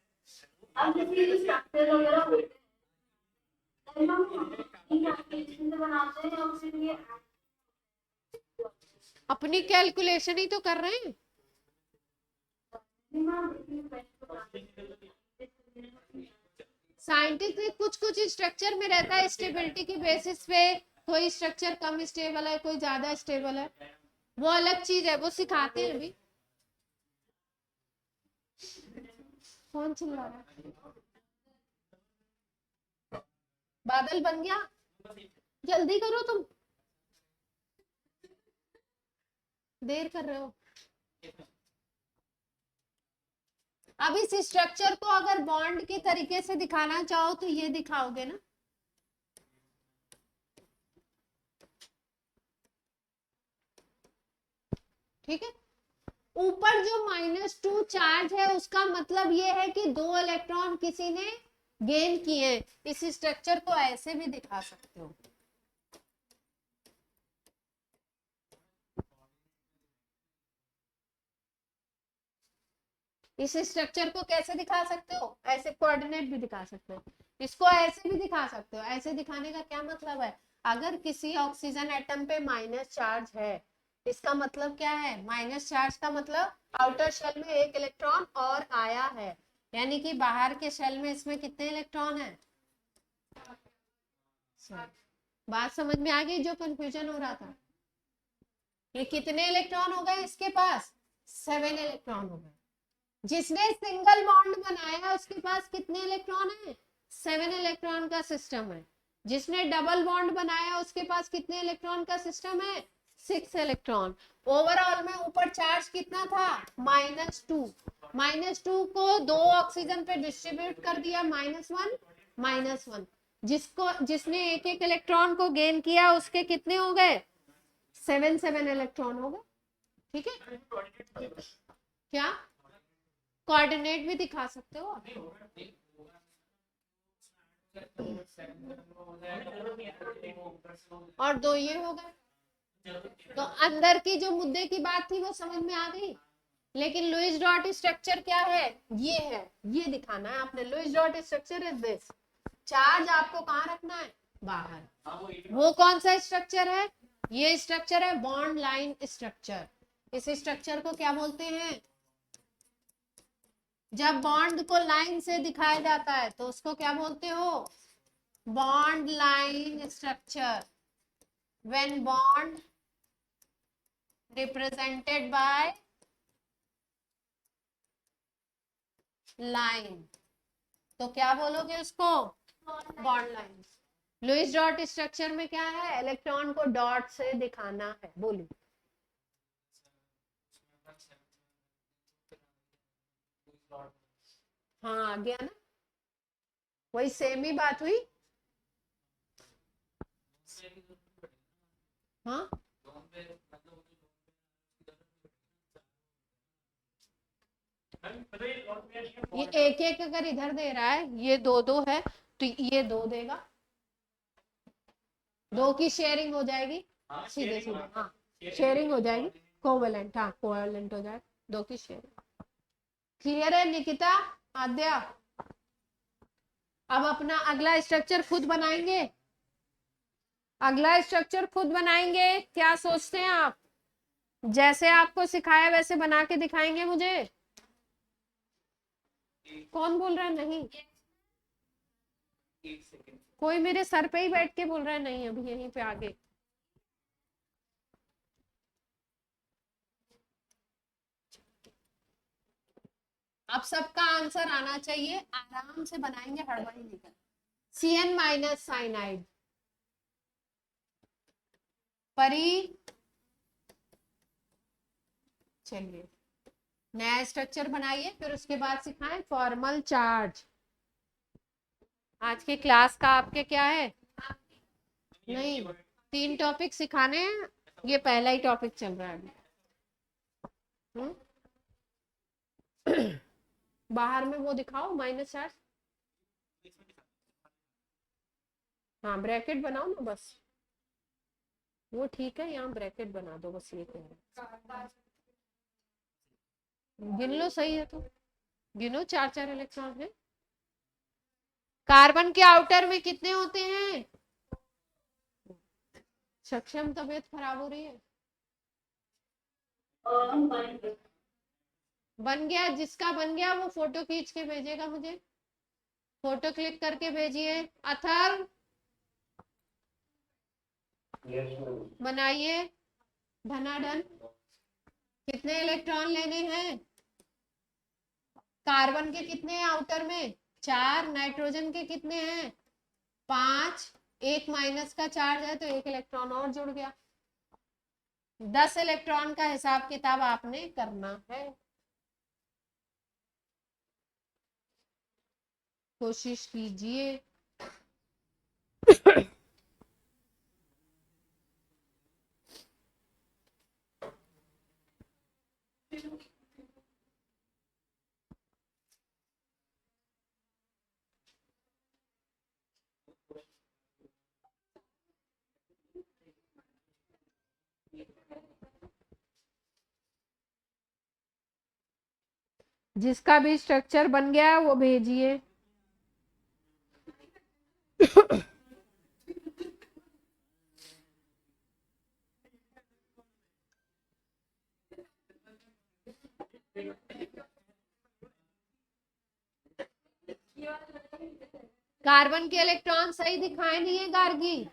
अपनी कैलकुलेशन ही तो कर रहे हैं। साइंटिस्ट में कुछ कुछ स्ट्रक्चर में रहता है स्टेबिलिटी की बेसिस पे, कोई स्ट्रक्चर कम स्टेबल है, कोई ज्यादा स्टेबल है, वो अलग चीज है, वो सिखाते हैं अभी। कौन चिल्ला रहा है? बादल बन गया, जल्दी करो तुम, देर कर रहे हो। अब इस स्ट्रक्चर को अगर बॉन्ड के तरीके से दिखाना चाहो तो ये दिखाओगे ना, ठीक है। ऊपर जो -2 चार्ज है उसका मतलब ये है कि 2 इलेक्ट्रॉन किसी ने गेन किए हैं। इस स्ट्रक्चर को ऐसे भी दिखा सकते हो। इस स्ट्रक्चर को कैसे दिखा सकते हो? ऐसे कोऑर्डिनेट भी दिखा सकते हो, इसको ऐसे भी दिखा सकते हो। ऐसे दिखाने का क्या मतलब है? अगर किसी ऑक्सीजन एटम पे माइनस चार्ज है, इसका मतलब क्या है? माइनस चार्ज का मतलब आउटर शेल में एक इलेक्ट्रॉन और आया है, यानी कि बाहर के शेल में इसमें कितने इलेक्ट्रॉन है? बात समझ में आ गई जो कंफ्यूजन हो रहा था? ये कितने इलेक्ट्रॉन हो गए इसके पास? 7 इलेक्ट्रॉन हो गए। जिसने सिंगल बॉन्ड बनाया उसके पास कितने इलेक्ट्रॉन है? 7 इलेक्ट्रॉन का सिस्टम है। जिसने डबल बॉन्ड बनाया उसके पास कितने इलेक्ट्रॉन का सिस्टम है? 6 इलेक्ट्रॉन। ओवरऑल में ऊपर चार्ज कितना था? -2। -2 को 2 ऑक्सीजन पे डिस्ट्रीब्यूट कर दिया, -1 जिसने एक एक इलेक्ट्रॉन को गेन किया उसके कितने हो गए? 7 इलेक्ट्रॉन हो गए, ठीक है। क्या कोऑर्डिनेट भी दिखा सकते हो? और 2 ये हो गए। तो अंदर की जो मुद्दे की बात थी वो समझ में आ गई। लेकिन लुईस डॉट स्ट्रक्चर क्या है, ये है, ये दिखाना है आपने। Lewis dot structure is this. Charge आपको कहाँ रखना है, बाहर। वो कौन सा स्ट्रक्चर है, ये स्ट्रक्चर है बॉन्ड लाइन स्ट्रक्चर। इस स्ट्रक्चर को क्या बोलते हैं, जब बॉन्ड को लाइन से दिखाया जाता है तो उसको क्या बोलते हो, bond line structure. When bond represented by line, तो क्या बोलोगे उसको, bond line. Lewis dot structure में क्या है, इलेक्ट्रॉन को डॉट से दिखाना है। बोलिए। हाँ आ गया ना, वही सेम ही बात हुई। हाँ ये एक एक अगर इधर दे रहा है, ये 2 2 है तो ये 2 देगा, 2 की शेयरिंग हो जाएगी, सीधे सीधे। हाँ शेयरिंग हो जाएगी, कोवेलेंट, हाँ कोवेलेंट हो जाएगा, 2 की शेयरिंग। क्लियर है निकिता, आद्या। अब अपना अगला स्ट्रक्चर खुद बनाएंगे, अगला स्ट्रक्चर खुद बनाएंगे। क्या सोचते हैं आप, जैसे आपको सिखाया वैसे बना के दिखाएंगे मुझे। कौन बोल रहा है नहीं, कोई मेरे सर पे ही बैठ के बोल रहा है नहीं, अभी यहीं पे आगे। अब सबका आंसर आना चाहिए, आराम से बनाएंगे, हड़बड़ी नहीं कर। CN माइनस साइनाइड, परी चलिए नया स्ट्रक्चर बनाइए, फिर उसके बाद सिखाएं फॉर्मल चार्ज। आज की क्लास का आपके क्या है, नहीं 3 टॉपिक सिखाने हैं, ये पहला ही टॉपिक चल रहा है अभी। बाहर में वो दिखाओ माइनस चार्ज, हाँ ब्रैकेट बनाओ ना बस, वो ठीक है, यहाँ ब्रैकेट बना दो बस, ये कह रहे। गिन लो सही है तो, गिनो 4 4 इलेक्ट्रॉन है। कार्बन के आउटर में कितने होते हैं, सक्षम तबीयत खराब हो रही है। बन गया, जिसका बन गया वो फोटो खींच के भेजेगा मुझे, फोटो क्लिक करके भेजिए। अथर्व बनाइए, धनाधन। कितने इलेक्ट्रॉन लेने हैं, कार्बन के कितने हैं आउटर में, 4, नाइट्रोजन के कितने हैं, 5, एक माइनस का चार्ज है तो 1 इलेक्ट्रॉन और जुड़ गया। 10 इलेक्ट्रॉन का हिसाब किताब आपने करना है, कोशिश कीजिए। जिसका भी स्ट्रक्चर बन गया है वो भेजिए। कार्बन के इलेक्ट्रॉन सही दिखाए नहीं है गार्गी,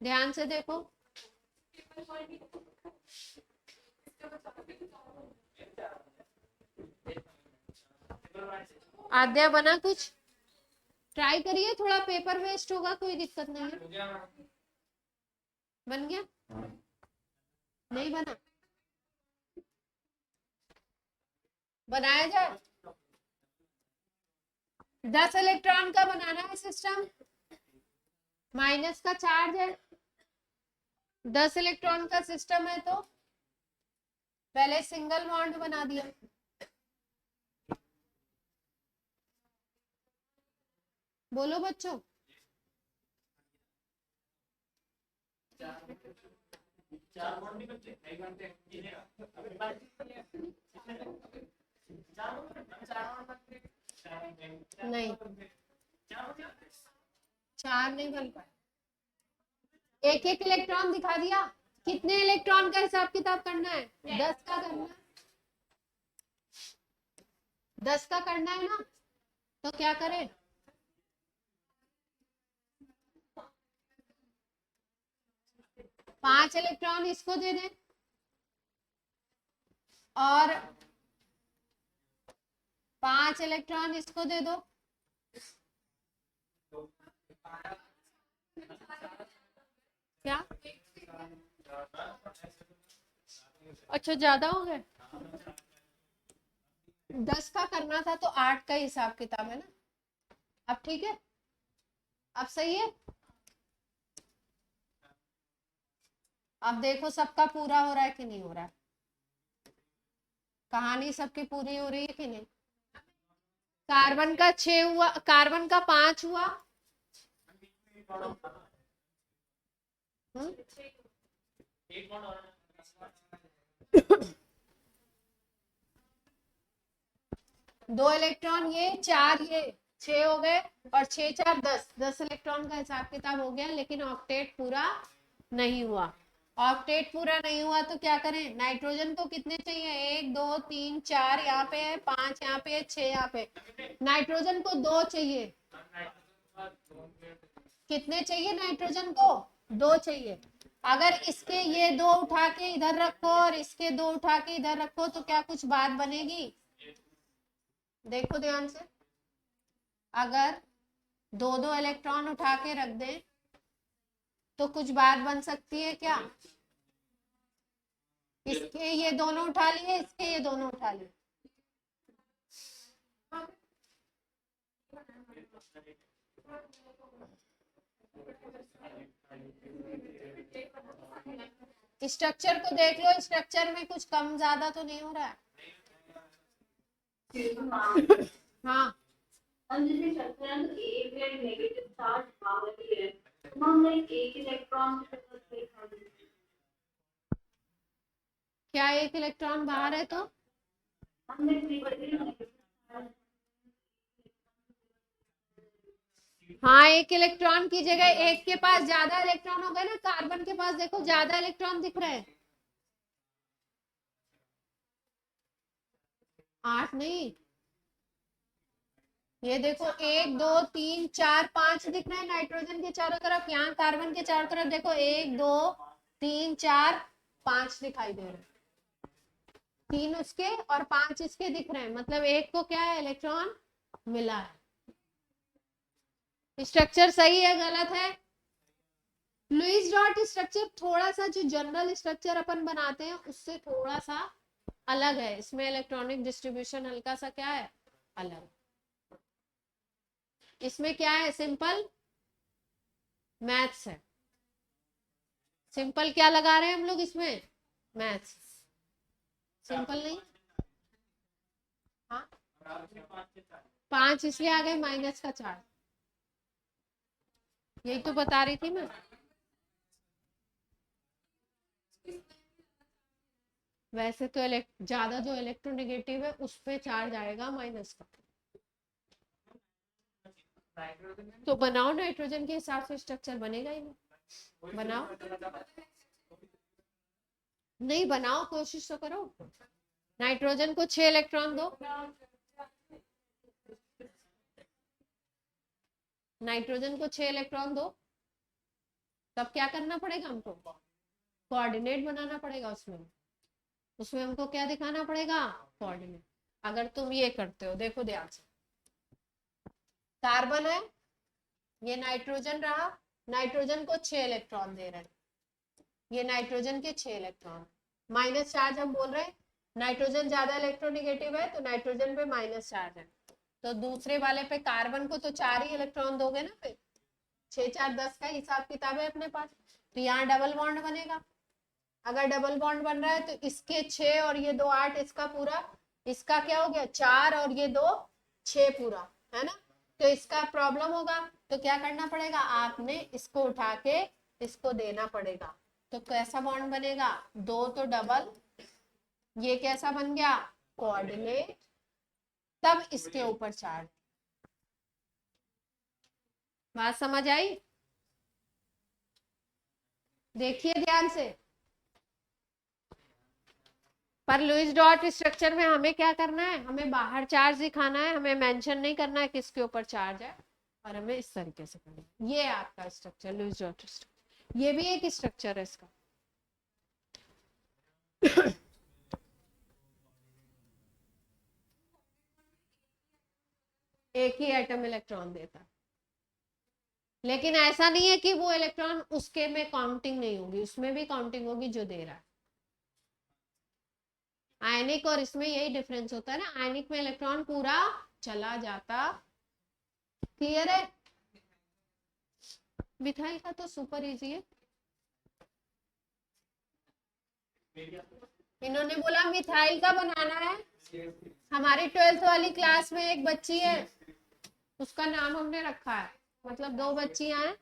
ध्यान से देखो। आद्या बना कुछ, ट्राई करिए, थोड़ा पेपर वेस्ट होगा, कोई दिक्कत नहीं है। बन गया, नहीं बना, बनाया जाए। 10 इलेक्ट्रॉन का बनाना है सिस्टम, माइनस का चार्ज है, 10 इलेक्ट्रॉन का सिस्टम है तो पहले सिंगल बॉन्ड बना दिया, बोलो बच्चों। नहीं, 4 नहीं बन पाए। एक एक इलेक्ट्रॉन दिखा दिया। कितने इलेक्ट्रॉन का हिसाब किताब करना है? 10 का करना है। 10 का करना है ना, तो क्या करें? 5 इलेक्ट्रॉन इसको दे दें और 5 इलेक्ट्रॉन इसको दे दो। क्या? अच्छा, ज्यादा हो गए। 10 का करना था तो 8 का हिसाब किताब है ना। अब ठीक है, अब सही है। अब देखो सबका पूरा हो रहा है कि नहीं हो रहा है। कहानी सबकी पूरी हो रही है कि नहीं? कार्बन का 6 हुआ, कार्बन का 5 हुआ। हम्म? 2 इलेक्ट्रॉन ये, 4 ये, 6 हो गए और 6 4 10 इलेक्ट्रॉन का हिसाब किताब हो गया, लेकिन ऑक्टेट पूरा नहीं हुआ। ऑक्टेट पूरा नहीं हुआ तो क्या करें? नाइट्रोजन को कितने चाहिए? 1 2 3 4 यहाँ पे है, 5 यहाँ पे है, 6 यहाँ पे। नाइट्रोजन को 2 चाहिए। कितने चाहिए नाइट्रोजन को? 2 चाहिए। अगर इसके ये 2 उठा के इधर रखो और इसके 2 उठा के इधर रखो तो क्या कुछ बात बनेगी? देखो ध्यान से, अगर 2 इलेक्ट्रॉन उठा के रख दें तो कुछ बात बन सकती है क्या? इसके ये दोनों उठा लिए, इसके ये दोनों उठा लिए। स्ट्रक्चर को देख लो, स्ट्रक्चर में कुछ कम ज्यादा तो नहीं हो रहा है। हाँ, क्या 1 इलेक्ट्रॉन बाहर है तो? हाँ, 1 इलेक्ट्रॉन की जगह एक के पास ज्यादा इलेक्ट्रॉन हो गए ना। कार्बन के पास देखो ज्यादा इलेक्ट्रॉन दिख रहे हैं। 8 नहीं, ये देखो 1 2 3 4 5 दिख रहे हैं नाइट्रोजन के चारों तरफ। यहाँ कार्बन के चारों तरफ देखो 1 2 3 4 5 दिखाई दे रहे हैं। 3 उसके और 5 इसके दिख रहे हैं, मतलब एक को क्या है? इलेक्ट्रॉन मिला है। स्ट्रक्चर सही है गलत है? लुईस डॉट स्ट्रक्चर थोड़ा सा जो जनरल स्ट्रक्चर अपन बनाते हैं उससे थोड़ा सा अलग है। इसमें इलेक्ट्रॉनिक डिस्ट्रीब्यूशन हल्का सा क्या है? अलग। इसमें क्या है? सिंपल मैथ्स है। सिंपल क्या लगा रहे हैं हम लोग इसमें? मैथ्स। सिंपल नहीं। हाँ, 5 इसलिए आ गए माइनस का 4। यही तो बता रही थी मैं। वैसे तो ज्यादा जो इलेक्ट्रोनेगेटिव है उस पे चार्ज आएगा माइनस का। तो बनाओ, नाइट्रोजन के हिसाब से स्ट्रक्चर बनेगा ही नहीं। बनाओ, नहीं बनाओ, कोशिश तो करो। नाइट्रोजन को 6 इलेक्ट्रॉन दो। नाइट्रोजन को 6 इलेक्ट्रॉन दो, तब क्या करना पड़ेगा हमको? कोऑर्डिनेट बनाना पड़ेगा। उसमें उसमें हमको क्या दिखाना पड़ेगा? कोऑर्डिनेट। अगर तुम ये करते हो, देखो ध्यान से, कार्बन है, ये नाइट्रोजन रहा, नाइट्रोजन को 6 इलेक्ट्रॉन दे रहे हैं। ये नाइट्रोजन के 6 इलेक्ट्रॉन, माइनस चार्ज हम बोल रहे हैं। नाइट्रोजन ज्यादा इलेक्ट्रोनेगेटिव है तो नाइट्रोजन पे माइनस चार्ज है, तो दूसरे वाले पे कार्बन को तो 4 ही इलेक्ट्रॉन दोगे ना। फिर 6 4 10 का हिसाब किताब है अपने पास, तो यहाँ डबल बॉन्ड बनेगा। अगर डबल बॉन्ड बन रहा है तो इसके 6 और ये 2 8, इसका पूरा, इसका क्या हो गया? 4 और ये 2 6 पूरा, है ना। तो इसका प्रॉब्लम होगा, तो क्या करना पड़ेगा, आपने इसको उठा के इसको देना पड़ेगा। तो कैसा बॉन्ड बनेगा, 2 तो डबल, ये कैसा बन गया, कोऑर्डिनेट, तब इसके ऊपर चार्ज। बात समझ आई? देखिए ध्यान से। पर लुईस डॉट स्ट्रक्चर में हमें क्या करना है, हमें बाहर चार्ज दिखाना है, हमें मेंशन नहीं करना है किसके ऊपर चार्ज है, और हमें इस तरीके से करना है। ये आपका स्ट्रक्चर लुईस डॉट स्ट्रक्चर, ये भी एक स्ट्रक्चर है इसका। एक ही एटम इलेक्ट्रॉन देता है, लेकिन ऐसा नहीं है कि वो इलेक्ट्रॉन उसके में काउंटिंग नहीं होगी, उसमें भी काउंटिंग होगी जो दे रहा है। आयनिक और इसमें यही डिफरेंस होता है ना, आयनिक में इलेक्ट्रॉन पूरा चला जाता। क्लियर है? मिथाइल का तो सुपर इजी है। इन्होंने बोला मिथाइल का बनाना है। हमारी 12th वाली क्लास में एक बच्ची है, उसका नाम हमने रखा है, मतलब 2 बच्चियां हैं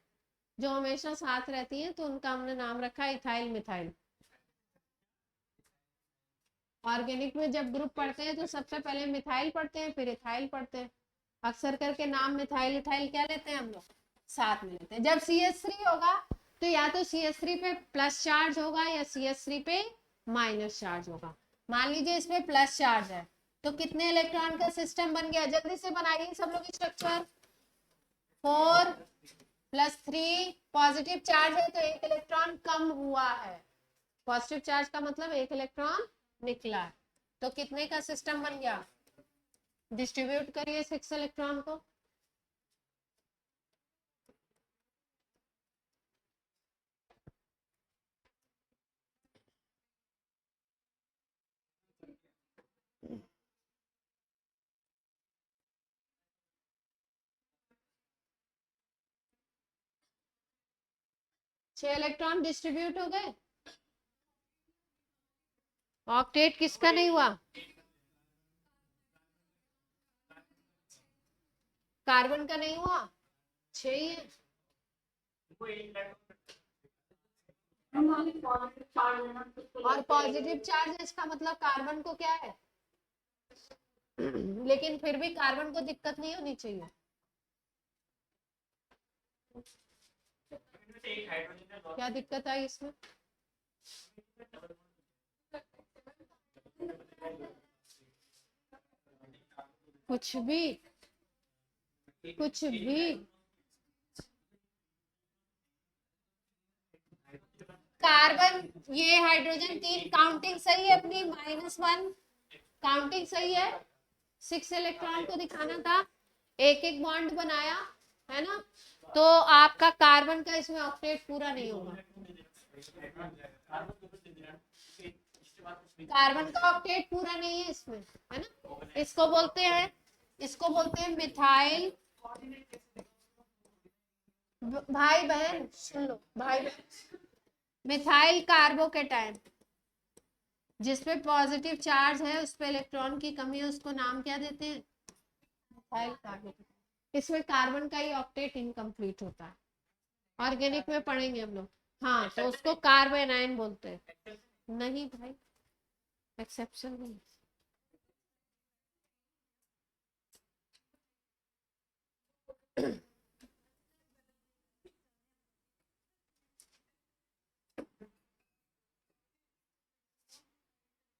जो हमेशा साथ रहती हैं, तो उनका हमने नाम रखा है इथाइल मिथाइल। ऑर्गेनिक में जब ग्रुप पढ़ते हैं तो सबसे पहले मिथाइल पढ़ते हैं, फिर इथाइल पढ़ते हैं। अक्सर करके नाम मिथाइल इथाइल क्या लेते हैं हम लोग, साथ में लेते हैं। जब CH3 होगा तो या तो CH3 पे प्लस चार्ज होगा या CH3 पे माइनस चार्ज होगा। मान लीजिए इसमें प्लस चार्ज है, तो कितने इलेक्ट्रॉन का सिस्टम बन गया, जल्दी से बनाइए सब लोग स्ट्रक्चर। 4 + 3 पॉजिटिव चार्ज है तो एक इलेक्ट्रॉन कम हुआ है, पॉजिटिव चार्ज का मतलब एक इलेक्ट्रॉन निकला है। तो कितने का सिस्टम बन गया, डिस्ट्रीब्यूट करिए 6 इलेक्ट्रॉन को। छह इलेक्ट्रॉन डिस्ट्रीब्यूट हो गए। ऑक्टेट किसका नहीं हुआ, कार्बन का नहीं हुआ, 6 ही है। और पॉजिटिव चार्ज है, इसका मतलब कार्बन को क्या है, लेकिन फिर भी कार्बन को दिक्कत नहीं होनी चाहिए। क्या दिक्कत आई इसमें, कुछ भी कुछ भी। कार्बन ये हाइड्रोजन 3 काउंटिंग सही है अपनी, -1 काउंटिंग सही है। 6 इलेक्ट्रॉन को दिखाना था, एक एक बॉन्ड बनाया है ना, तो आपका कार्बन का इसमें ऑक्टेट पूरा नहीं होगा। कार्बन का ऑक्टेट पूरा नहीं है इसमें, है ना। इसको बोलते हैं मिथाइल। भाई बहन सुन लो, भाई बहन, मिथाइल कार्बोकेटाइन, जिसपे पॉजिटिव चार्ज है उस पे इलेक्ट्रॉन की कमी है, उसको नाम क्या देते हैं, मिथाइल कार्बोकेटाइन। इसमें कार्बन का ही ऑक्टेट इनकम्प्लीट होता है, ऑर्गेनिक में पढ़ेंगे हम लोग। हाँ तो उसको कार्बोनाइन बोलते हैं। नहीं भाई, एक्सेप्शन नहीं।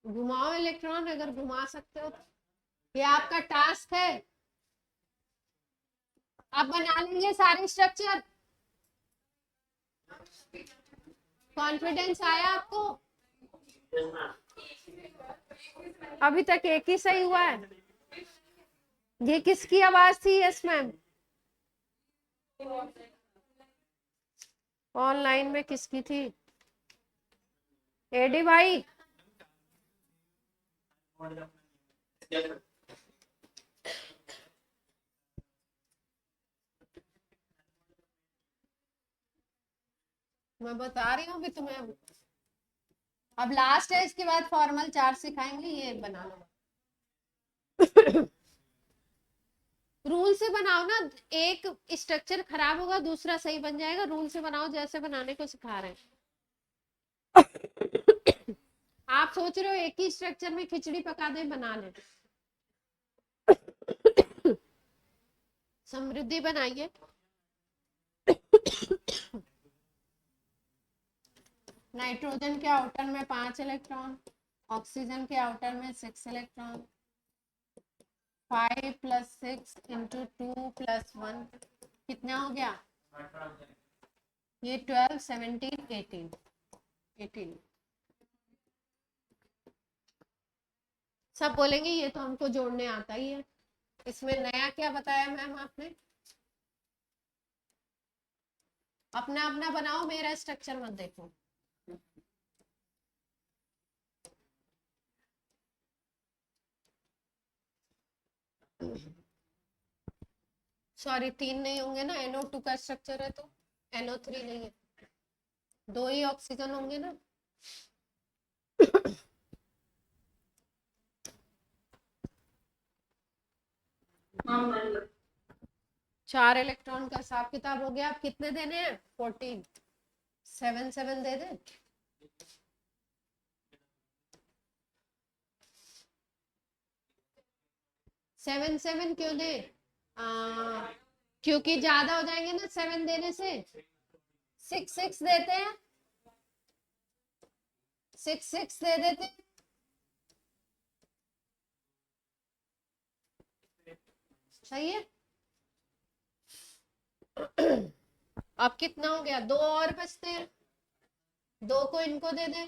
घुमाओ इलेक्ट्रॉन, अगर घुमा सकते हो तो। ये आपका टास्क है। आप बना लेंगे सारे स्ट्रक्चर, कॉन्फिडेंस आया आपको? अभी तक एक ही सही हुआ है। ये किसकी आवाज थी, यस मैम? ऑनलाइन में किसकी थी, एडी भाई? मैं बता रही हूँ भी तुम्हें। अब लास्ट है, इसके बाद फॉर्मल 4 सिखाएंगे, ये बना लो। रूल से बनाओ ना, एक स्ट्रक्चर खराब होगा दूसरा सही बन जाएगा। रूल से बनाओ जैसे बनाने को सिखा रहे हैं। आप सोच रहे हो एक ही स्ट्रक्चर में खिचड़ी पका दे, बना ले। समृद्धि बनाइए। नाइट्रोजन के आउटर में 5 इलेक्ट्रॉन, ऑक्सीजन के आउटर में 6 इलेक्ट्रॉन। 5 + 6 × 2 + 1 कितना हो गया? ये 12, 17, 18। सब बोलेंगे ये तो हमको जोड़ने आता ही है। इसमें नया क्या बताया मैम आपने? अपना अपना बनाओ, मेरा स्ट्रक्चर मत देखो। सॉरी, 3 नहीं होंगे ना, NO2 का स्ट्रक्चर है तो NO3 नहीं है, 2 ही ऑक्सीजन होंगे ना। हाँ 4 इलेक्ट्रॉन का हिसाब किताब हो गया। अब कितने देने हैं? 14। 7 7 दे दे। सेवन सेवन क्यों दे? क्योंकि ज्यादा हो जाएंगे ना 7 देने से। 6 6 देते हैं, 6 6 दे देते हैं। सही है। अब कितना हो गया? 2 और बचते हैं, 2 को इनको दे दे।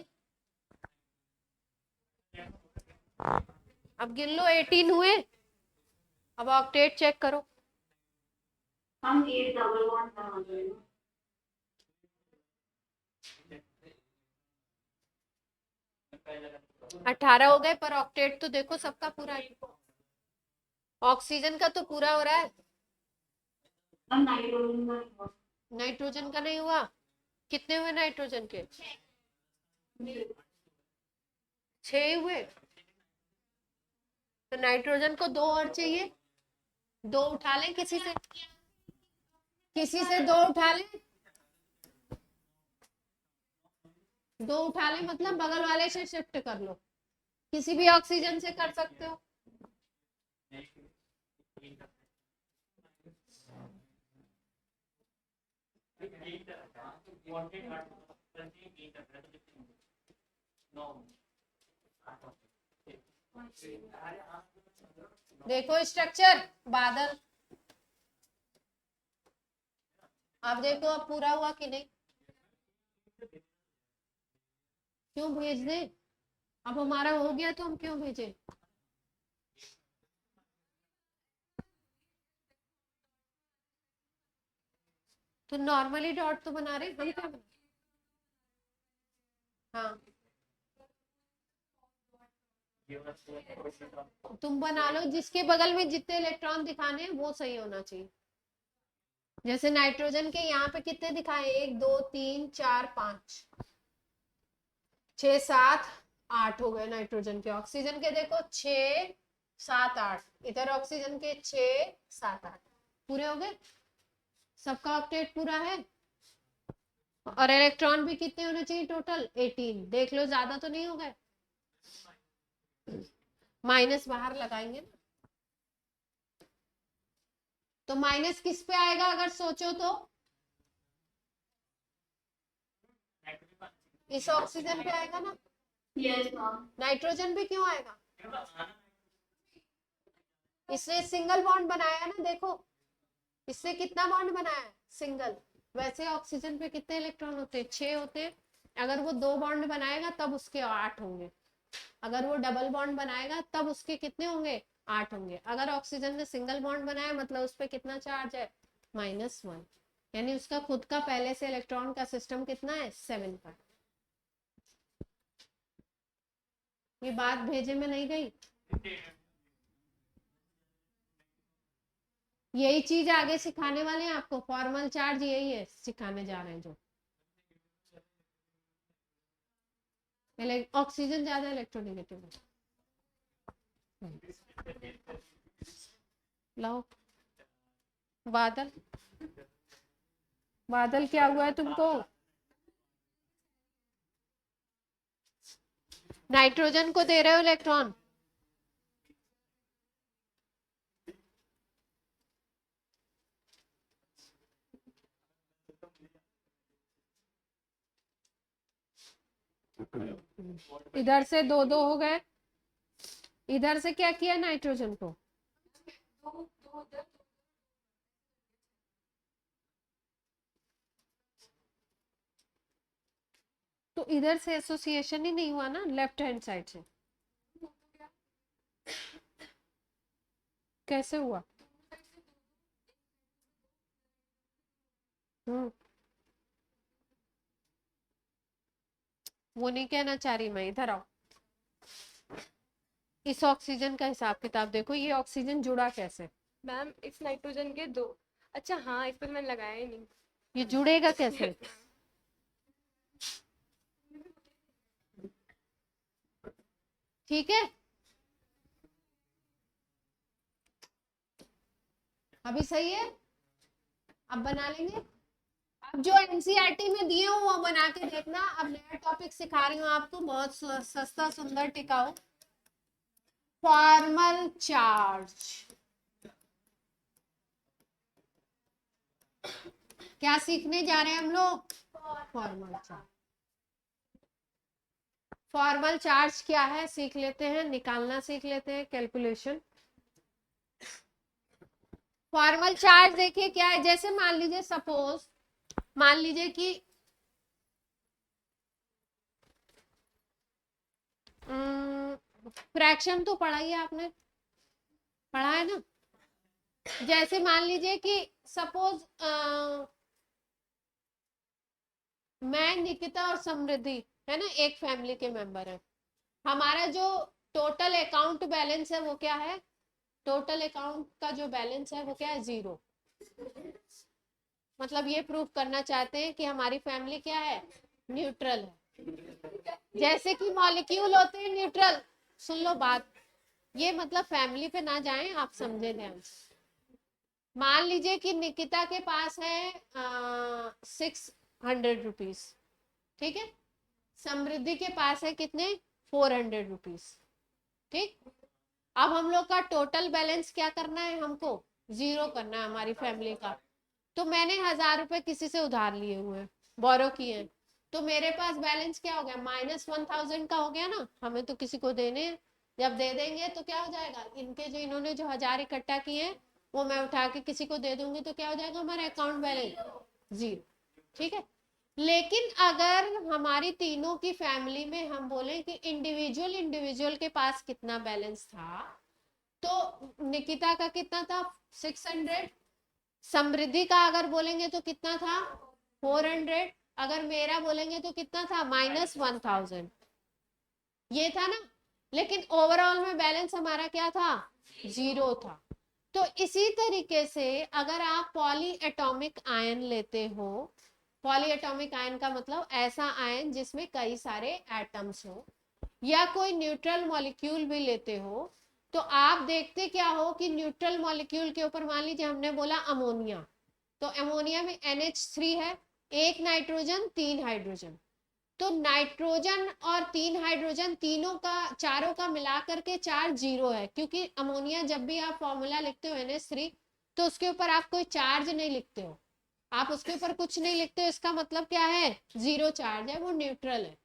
अब गिन लो, 18 हुए। अब ऑक्टेट चेक करो। हम 8 डबल बॉन्ड बना देंगे। 18 हो गए, पर ऑक्टेट तो देखो सबका पूरा है। ऑक्सीजन का तो पूरा हो रहा है, हम नाइट्रोजन का नाइट्रोजन का नहीं हुआ। कितने हुए नाइट्रोजन के? 6 हुए। तो नाइट्रोजन को 2 और चाहिए। 2 उठा लें किसी से, किसी से 2 उठा लें। 2 उठा लें मतलब बगल वाले से शिफ्ट कर लो, किसी भी ऑक्सीजन से कर सकते हो। देखो स्ट्रक्चर बादल। अब देखो अब पूरा हुआ कि नहीं। क्यों भेज दे? अब हमारा हो गया तो हम क्यों भेजे? तो नॉर्मली डॉट तो बना रहे, हम क्या बना? हाँ तुम बना लो, जिसके बगल में जितने इलेक्ट्रॉन दिखाने हैं वो सही होना चाहिए। जैसे नाइट्रोजन के यहाँ पे कितने दिखाए? 1 2 3 4 5 6 7 8 हो गए नाइट्रोजन के। ऑक्सीजन के देखो 6 7 8, इधर ऑक्सीजन के 6 7 8 पूरे हो गए। सबका ऑक्टेट पूरा है। और इलेक्ट्रॉन भी कितने होने चाहिए टोटल? 18। देख लो ज्यादा तो नहीं हो गए। माइनस बाहर लगाएंगे ना, तो माइनस किस पे आएगा अगर सोचो तो? इस ऑक्सीजन पे आएगा ना। Yes ma'am. नाइट्रोजन पे क्यों आएगा? इसने सिंगल बॉन्ड बनाया है ना, देखो इससे कितना बॉन्ड बनाया है? सिंगल। वैसे ऑक्सीजन पे कितने इलेक्ट्रॉन होते हैं? 6 होते हैं। अगर वो 2 बॉन्ड बनाएगा तब उसके 8 होंगे। अगर वो डबल बॉन्ड बनाएगा तब उसके कितने होंगे? 8 होंगे। अगर ऑक्सीजन ने सिंगल बॉन्ड बनाया मतलब उस पर कितना चार्ज है? -1। यानी उसका खुद का पहले से इलेक्ट्रॉन का सिस्टम कितना है? 7 का। ये बात भेजे में नहीं गई। यही चीज आगे सिखाने वाले हैं आपको। फॉर्मल चार्ज यही है सिखाने जा रहे हैं जो। ऑक्सीजन ज्यादा इलेक्ट्रोनेगेटिव है। लाओ बादल, बादल क्या हुआ है तुमको? नाइट्रोजन को दे रहे हो इलेक्ट्रॉन, इधर से दो दो हो गए, इधर से क्या किया नाइट्रोजन को? तो इधर से एसोसिएशन ही नहीं हुआ ना लेफ्ट हैंड साइड से, कैसे हुआ? वो नहीं कहना चाह रही मैं, इधर आओ। इस ऑक्सीजन का हिसाब किताब देखो, ये ऑक्सीजन जुड़ा कैसे? मैम इस नाइट्रोजन के दो, अच्छा हाँ इस पर मैंने लगाया ही नहीं। ये जुड़ेगा कैसे? ठीक है, अभी सही है, अब बना लेंगे। अब जो एनसीईआरटी में दिए हो वो बना के देखना। अब नया टॉपिक सिखा रही हूँ आपको, बहुत सस्ता सुंदर टिकाऊ, फॉर्मल चार्ज। क्या सीखने जा रहे हैं हम लोग? Formal charge. फॉर्मल चार्ज क्या है सीख लेते हैं, निकालना सीख लेते हैं, कैलकुलेशन। फॉर्मल चार्ज देखिए क्या है, जैसे मान लीजिए सपोज, मान लीजिए कि फ्रैक्शन तो पढ़ा ही है आपने, पढ़ा है ना। जैसे मान लीजिए कि सपोज मैं, निकिता और समृद्धि है ना, एक फैमिली के मेंबर है। हमारा जो टोटल अकाउंट बैलेंस है वो क्या है? टोटल अकाउंट का जो बैलेंस है वो क्या है? 0। मतलब ये प्रूव करना चाहते हैं कि हमारी फैमिली क्या है? न्यूट्रल है। जैसे कि मॉलिक्यूल होते हैं न्यूट्रल, सुन लो बात, ये मतलब फैमिली पे ना जाएं, आप समझे ध्यान से। मान लीजिए कि निकिता के पास है 600 रुपीज, ठीक है। समृद्धि के पास है कितने? 400 रुपीज, ठीक। अब हम लोग का टोटल बैलेंस क्या करना है? हमको 0 करना है हमारी फैमिली का। तो मैंने 1000 रुपए किसी से उधार लिए हुए हैं, बोरो किए हैं, तो मेरे पास बैलेंस क्या हो गया? -1000 का हो गया ना। हमें तो किसी को देने हैं, जब दे देंगे तो क्या हो जाएगा? इनके जो इन्होंने जो 1000 इकट्ठा किए हैं वो मैं उठा के किसी को दे दूंगी, तो क्या हो जाएगा? हमारा अकाउंट बैलेंस 0, ठीक है। लेकिन अगर हमारी तीनों की फैमिली में हम बोले कि इंडिविजुअल इंडिविजुअल के पास कितना बैलेंस था, तो निकिता का कितना था? 600। समृद्धि का अगर बोलेंगे तो कितना था? 400। अगर मेरा बोलेंगे तो कितना था? -1000। ये था ना। लेकिन ओवरऑल में बैलेंस हमारा क्या था? 0 था। तो इसी तरीके से अगर आप पॉली एटॉमिक आयन लेते हो, पॉली एटॉमिक आयन का मतलब ऐसा आयन जिसमें कई सारे एटम्स हो, या कोई न्यूट्रल मॉलिक्यूल भी लेते हो, तो आप देखते क्या हो कि न्यूट्रल मॉलिक्यूल के ऊपर मान लीजिए हमने बोला अमोनिया, तो अमोनिया में NH3 है, 1 नाइट्रोजन 3 हाइड्रोजन। तो नाइट्रोजन और 3 हाइड्रोजन तीनों का, चारों का मिलाकर के चार्ज 0 है, क्योंकि अमोनिया जब भी आप फॉर्मूला लिखते हो NH3, तो उसके ऊपर आप कोई चार्ज नहीं लिखते हो, आप उसके ऊपर कुछ नहीं लिखते हो, इसका मतलब क्या है? 0 चार्ज है, वो न्यूट्रल है।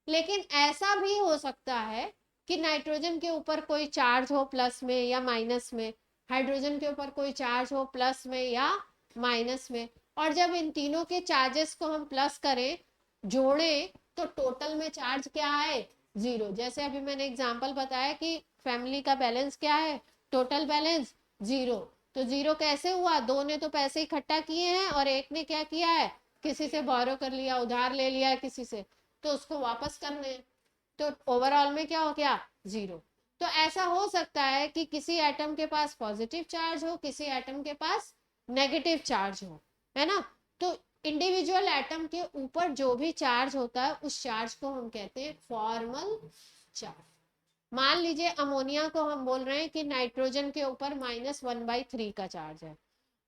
लेकिन ऐसा भी हो सकता है कि नाइट्रोजन के ऊपर कोई चार्ज हो प्लस में या माइनस में, हाइड्रोजन के ऊपर कोई चार्ज हो प्लस में या माइनस में, और जब इन तीनों के चार्जेस को हम प्लस करें, जोड़ें, तो टोटल में चार्ज क्या है? 0। जैसे अभी मैंने एग्जांपल बताया कि फैमिली का बैलेंस क्या है? Total balance 0। तो 0 कैसे हुआ? दो ने तो पैसे इकट्ठा किए हैं और एक ने क्या किया है? किसी से बोरो कर लिया, उधार ले लिया है किसी से, तो उसको वापस करने हैं। तो ओवरऑल में क्या हो गया? 0। तो ऐसा हो सकता है कि किसी एटम के पास पॉजिटिव चार्ज हो, किसी एटम के पास नेगेटिव चार्ज हो, है ना। तो इंडिविजुअल एटम के ऊपर जो भी चार्ज होता है उस चार्ज को हम कहते हैं फॉर्मल चार्ज। मान लीजिए अमोनिया को हम बोल रहे हैं कि नाइट्रोजन के ऊपर -1/3 का चार्ज है,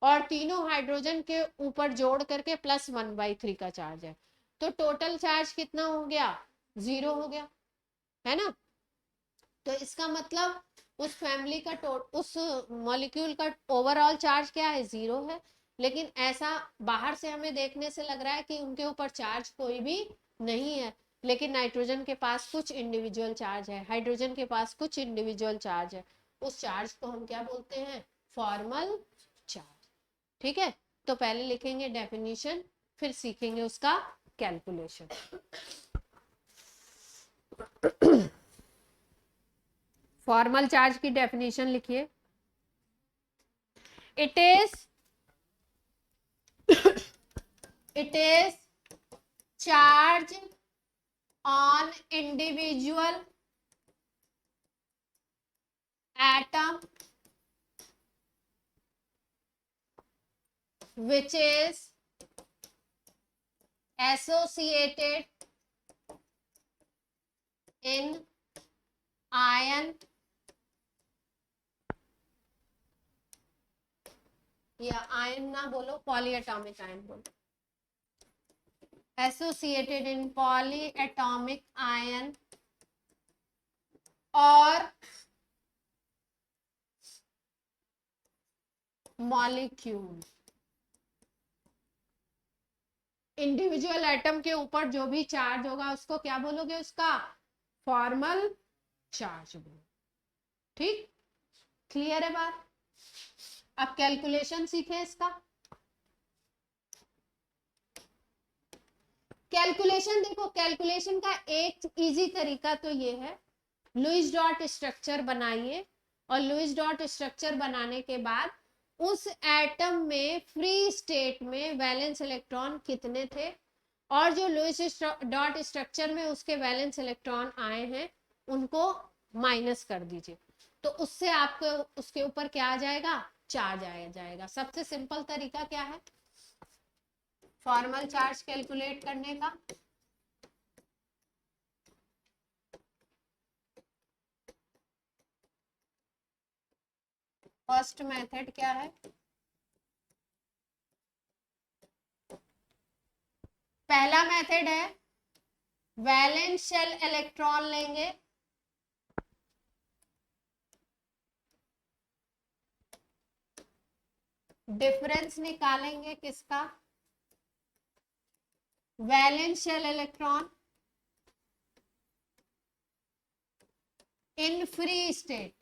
और तीनों हाइड्रोजन के ऊपर जोड़ करके +1/3 का चार्ज है, तो टोटल चार्ज कितना हो गया, 0 हो गया, है ना। तो इसका मतलब उस फैमिली का उस मॉलिक्यूल का ओवरऑल चार्ज क्या है, 0 है। लेकिन ऐसा बाहर से हमें देखने से लग रहा है कि उनके ऊपर चार्ज कोई भी नहीं है, लेकिन नाइट्रोजन के पास कुछ इंडिविजुअल चार्ज है, हाइड्रोजन के पास कुछ इंडिविजुअल चार्ज है। उस चार्ज को हम क्या बोलते हैं, फॉर्मल चार्ज। ठीक है, तो पहले लिखेंगे डेफिनेशन, फिर सीखेंगे उसका कैलकुलेशन। फॉर्मल चार्ज की डेफिनेशन लिखिए। it is charge on individual atom which is associated in ion या आयन ना बोलो, पॉलीएटॉमिक आयन बोलो, एसोसिएटेड इन पॉलीएटॉमिक आयन और मॉलिक्यूल। इंडिविजुअल एटम के ऊपर जो भी चार्ज होगा उसको क्या बोलोगे, उसका फॉर्मल चार्ज बोलो। ठीक, क्लियर है बात। अब कैलकुलेशन सीखे इसका। कैलकुलेशन देखो, कैलकुलेशन का एक इजी तरीका तो ये है, लुईस डॉट स्ट्रक्चर बनाइए, और लुईस डॉट स्ट्रक्चर बनाने के बाद उस एटम में फ्री स्टेट में वैलेंस इलेक्ट्रॉन कितने थे, और जो लुईस डॉट स्ट्रक्चर में उसके वैलेंस इलेक्ट्रॉन आए हैं उनको माइनस कर दीजिए, तो उससे आपको उसके ऊपर क्या आ जाएगा, चार्ज आया जाएगा। सबसे सिंपल तरीका क्या है फॉर्मल चार्ज कैलकुलेट करने का, फर्स्ट मेथड क्या है, पहला मेथड है वैलेंस शेल इलेक्ट्रॉन लेंगे, डिफरेंस निकालेंगे किसका, valence shell electron in free state.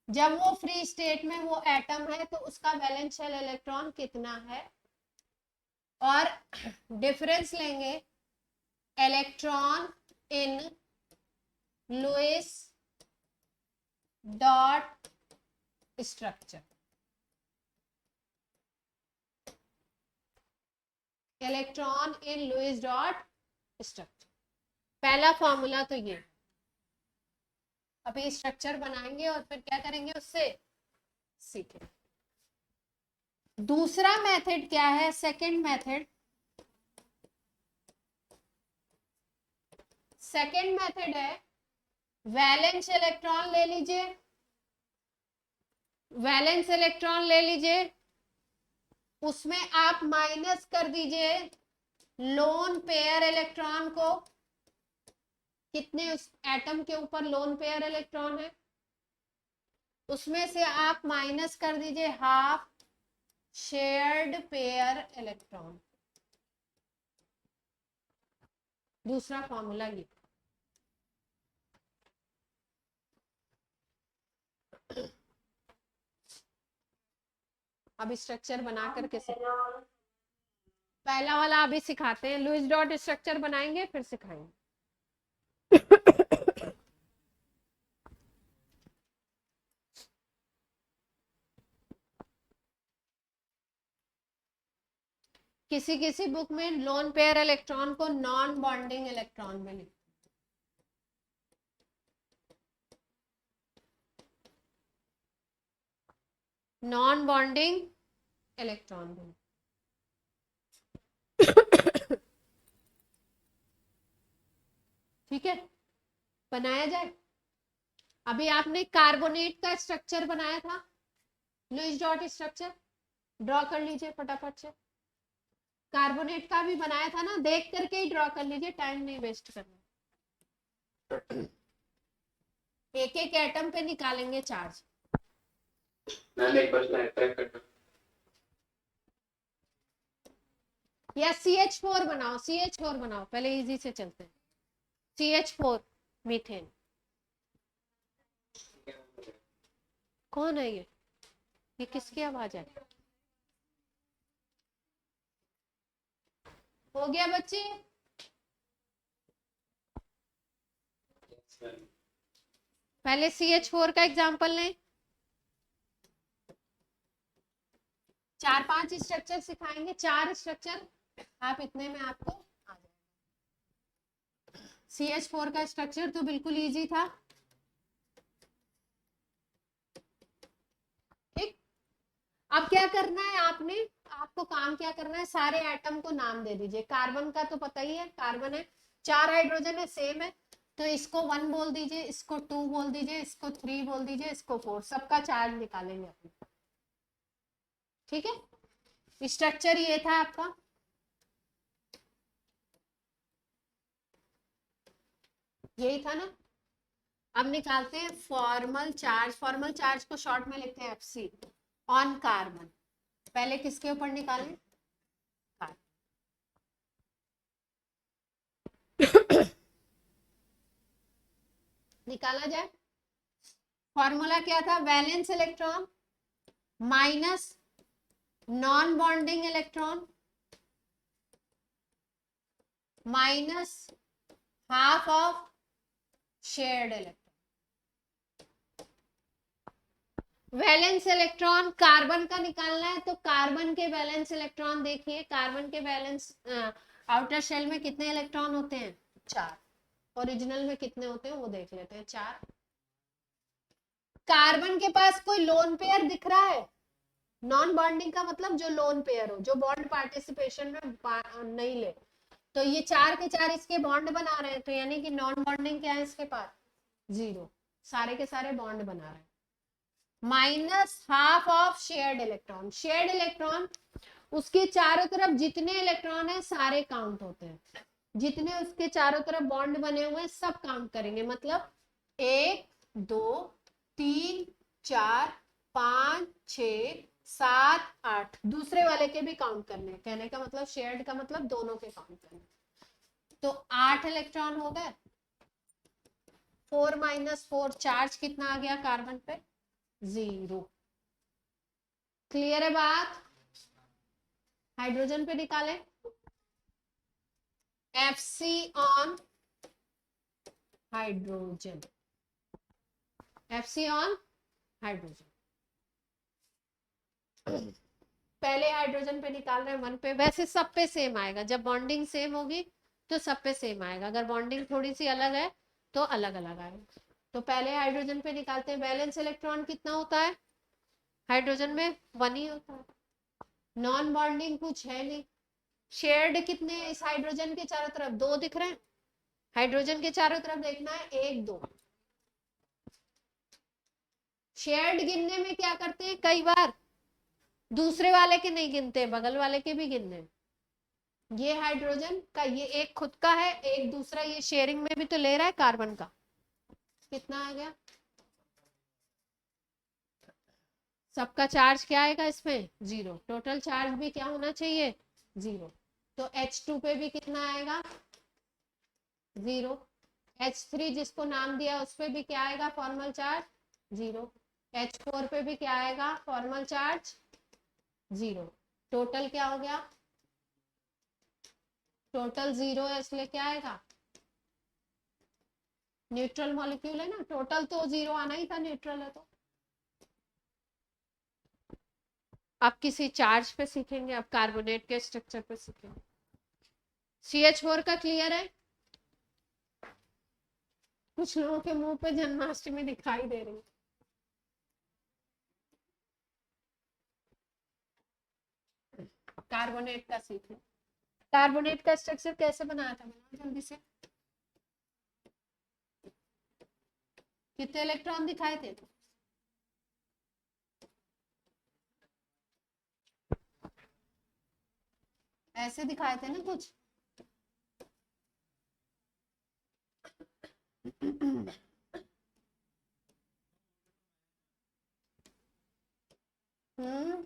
जब वो फ्री स्टेट में वो एटम है तो उसका वैलेंस शेल इलेक्ट्रॉन कितना है, और डिफरेंस लेंगे electron in Lewis dot structure. Electron in Lewis dot structure, पहला फॉर्मूला तो ये। अभी स्ट्रक्चर बनाएंगे और फिर क्या करेंगे उससे सीखेंगे। दूसरा मेथड क्या है, सेकंड मेथड, सेकंड मेथड है वैलेंस इलेक्ट्रॉन ले लीजिए, वैलेंस इलेक्ट्रॉन ले लीजिए, उसमें आप माइनस कर दीजिए लोन पेयर इलेक्ट्रॉन को, कितने उस एटम के ऊपर लोन पेयर इलेक्ट्रॉन है, उसमें से आप माइनस कर दीजिए हाफ शेयर्ड पेयर इलेक्ट्रॉन। दूसरा फॉर्मूला ये। अब स्ट्रक्चर बना करके पहला वाला अभी सिखाते हैं, लुईस डॉट स्ट्रक्चर बनाएंगे फिर सिखाएंगे। किसी किसी बुक में लोन पेयर इलेक्ट्रॉन को नॉन बॉन्डिंग इलेक्ट्रॉन में लिखते, नॉन बॉन्डिंग इलेक्ट्रॉन में। ठीक है, बनाया जाए। अभी आपने कार्बोनेट का स्ट्रक्चर बनाया था, लुईस डॉट स्ट्रक्चर, ड्रॉ कर लीजिए फटाफट से। कार्बोनेट का भी बनाया था ना, देख करके ही ड्रॉ कर लीजिए, टाइम नहीं वेस्ट करना। एक एक एटम पे निकालेंगे चार्ज। मैम एक क्वेश्चन ट्रैक करना। या CH4 बनाओ, CH4 बनाओ, पहले इजी से चलते हैं। CH4 methane. कौन है ये किसकी आवाज है? हो गया बच्चे? पहले CH4 का एग्जांपल लें। 4-5 स्ट्रक्चर सिखाएंगे, 4 स्ट्रक्चर, आप इतने में आपको आ जाएगा। CH4 का स्ट्रक्चर तो बिल्कुल इजी था। ठीक, अब क्या करना है आपने, आपको काम क्या करना है, सारे एटम को नाम दे दीजिए। कार्बन का तो पता ही है, कार्बन है, 4 हाइड्रोजन है, सेम है, तो इसको 1 बोल दीजिए, इसको 2 बोल दीजिए, इसको 3 बोल दीजिए, इसको 4, सबका चार्ज निकालेंगे अपने। ठीक है, स्ट्रक्चर ये था आपका। यही था ना। अब निकालते हैं फॉर्मल चार्ज। फॉर्मल चार्ज को शॉर्ट में लिखते हैं FC ऑन कार्बन। पहले किसके ऊपर निकालें? निकाला जाए। फॉर्मूला क्या था? Valence electron minus non bonding electron minus half of shared electron. Valence electron carbon का निकालना है, तो कार्बन के वैलेंस इलेक्ट्रॉन देखिए। कार्बन के वैलेंस आउटर शेल में कितने इलेक्ट्रॉन होते हैं? 4। ओरिजिनल में कितने होते हैं वो देख लेते हैं, 4। कार्बन के पास कोई लोन पेयर दिख रहा है? नॉन बॉन्डिंग का मतलब जो लोन पेयर हो, जो बॉन्ड पार्टिसिपेशन में नहीं ले, तो ये 4 के 4 इसके बॉन्ड बना रहे हैं, तो यानी कि नॉन बॉन्डिंग क्या है इसके पास? 0। सारे के सारे बॉन्ड बना रहे हैं। Minus half of shared electron. Shared electron उसके चारों तरफ जितने इलेक्ट्रॉन है सारे काउंट होते हैं, जितने उसके चारों तरफ बॉन्ड बने हुए हैं सब काउंट करेंगे। मतलब 1 2 3 4 5 6 7 8, दूसरे वाले के भी काउंट करने। कहने का मतलब शेयर्ड का मतलब दोनों के काउंट करने। तो 8 इलेक्ट्रॉन हो गए। 4 - 4 चार्ज कितना आ गया कार्बन पे? 0। क्लियर है बात? हाइड्रोजन पे निकालें। FC on hydrogen. FC on hydrogen. पहले हाइड्रोजन पे निकाल रहे हैं 1 पे। वैसे सब पे सेम आएगा, जब बॉन्डिंग सेम होगी तो सब पे सेम आएगा। अगर बॉन्डिंग थोड़ी सी अलग है तो अलग अलग आएगा। तो पहले हाइड्रोजन पे निकालते हैं। वैलेंस इलेक्ट्रॉन कितना होता है हाइड्रोजन में? 1 ही होता है। नॉन बॉन्डिंग कुछ है नहीं। शेयर्ड कितने हैं इस हाइड्रोजन के चारों तरफ? 2 दिख रहे हैं। हाइड्रोजन के चारों तरफ देखना है 1 2। शेयर्ड गिनने में क्या करते हैं, कई बार दूसरे वाले के नहीं गिनते, बगल वाले के भी गिनने। ये हाइड्रोजन का ये एक खुद का है, एक दूसरा ये शेयरिंग में भी तो ले रहा है कार्बन का। कितना आ गया? सबका चार्ज क्या आएगा इसमें? 0। टोटल चार्ज भी क्या होना चाहिए? 0। तो H2 पे भी कितना आएगा? 0। H3 जिसको नाम दिया उस पे भी क्या आएगा फॉर्मल चार्ज? 0। H4 पे भी क्या आएगा फॉर्मल चार्ज? 0। टोटल क्या हो गया? टोटल 0 है, इसलिए क्या आएगा? न्यूट्रल मॉलिक्यूल है ना, टोटल तो 0 आना ही था, न्यूट्रल है तो। अब किसी चार्ज पे सीखेंगे, अब कार्बोनेट के स्ट्रक्चर पे सीखेंगे। CH4 का क्लियर है? कुछ लोगों के मुंह पे जन्माष्टमी दिखाई दे रही है। कार्बोनेट का सीखें। कार्बोनेट का स्ट्रक्चर कैसे बनाया था मैंने? जल्दी से। कितने इलेक्ट्रॉन दिखाए थे? ऐसे दिखाए थे ना कुछ। हम्म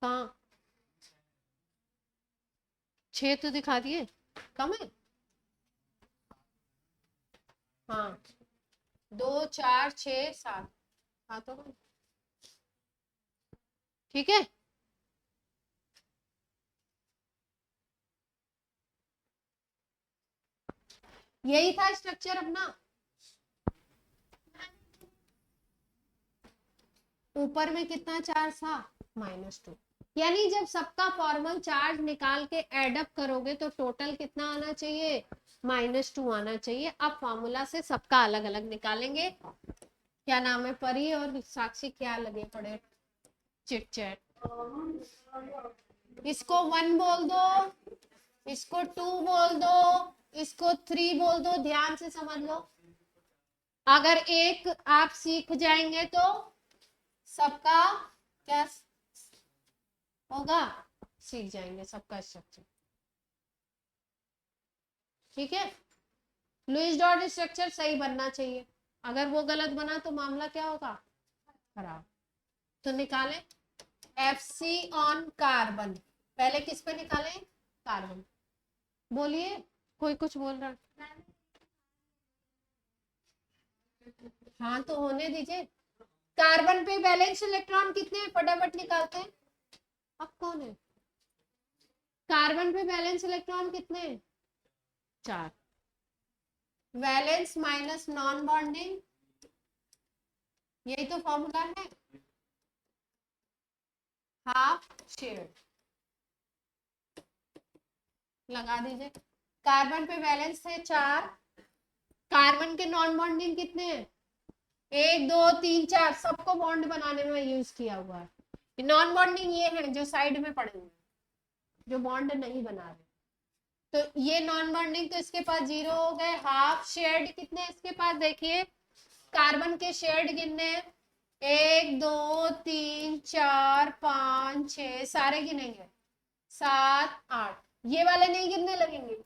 कहाँ 6 तो दिखा दिए, कम है। हाँ 2 4 6 7, हाँ तो कम। ठीक है। यही था स्ट्रक्चर अपना। ऊपर में कितना चार्ज था, -2। यानी जब सबका फॉर्मल चार्ज निकाल के एडअप करोगे तो टोटल कितना आना चाहिए, -2 आना चाहिए। अब फॉर्मूला से सबका अलग अलग निकालेंगे। क्या नाम है, परी और साक्षी क्या लगे पड़े चिट चैट। इसको 1 बोल दो, इसको 2 बोल दो, इसको 3 बोल दो। ध्यान से समझ लो, अगर एक आप सीख जाएंगे तो सबका क्या होगा, सीख जाएंगे सबका स्ट्रक्चर। ठीक है, लुईस डॉट स्ट्रक्चर सही बनना चाहिए। अगर वो गलत बना तो मामला क्या होगा, खराब। तो निकालें FC ऑन कार्बन। पहले किस पे निकालें, कार्बन। बोलिए, कोई कुछ बोल रहा। हाँ तो होने दीजिए। कार्बन पे वैलेंस इलेक्ट्रॉन कितने हैं, फटाफट निकालते हैं। अब कौन है, कार्बन पे वैलेंस इलेक्ट्रॉन कितने हैं, 4। वैलेंस माइनस नॉन बॉन्डिंग, यही तो फॉर्मूला है, हाफ शेयर। लगा दीजिए। कार्बन पे वैलेंस थे 4, कार्बन के नॉन बॉन्डिंग कितने हैं, 1 2 3 4, सबको बॉन्ड बनाने में यूज किया हुआ है। नॉन बॉन्डिंग ये है जो साइड में पड़े हुए, जो बॉन्ड नहीं बना रहे। तो ये नॉन बॉन्डिंग तो इसके पास 0 हो गए। हाफ शेयर्ड कितने इसके पास, देखिए कार्बन के शेयर्ड गिनने 1 2 3 4 5 6, सारे गिनेंगे 7 8। ये वाले नहीं गिनने लगेंगे,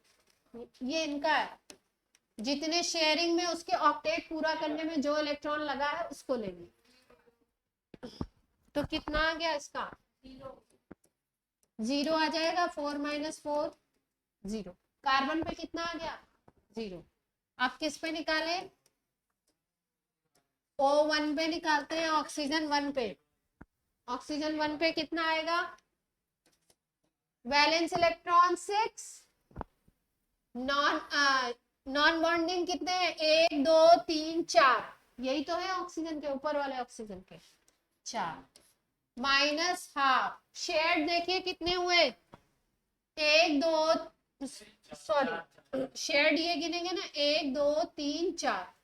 ये इनका है। जितने शेयरिंग में उसके ऑक्टेट पूरा करने में जो इलेक्ट्रॉन लगा है उसको लेंगे। तो कितना आ गया इसका, 0 आ जाएगा। 4 - 4 0। कार्बन पे कितना आ गया, 0। आप किस पे निकाले, O1 पे निकालते हैं, ऑक्सीजन 1 पे। ऑक्सीजन 1 पे कितना आएगा, वैलेंस इलेक्ट्रॉन 6, नॉन बॉन्डिंग कितने हैं, 1 2 3 4, यही तो है ऑक्सीजन के ऊपर वाले ऑक्सीजन के 4, माइनस हाफ। शेयर्ड देखिए कितने हुए, 1 2, सॉरी शेयर्ड ये गिनेंगे ना, 1 2 3 4।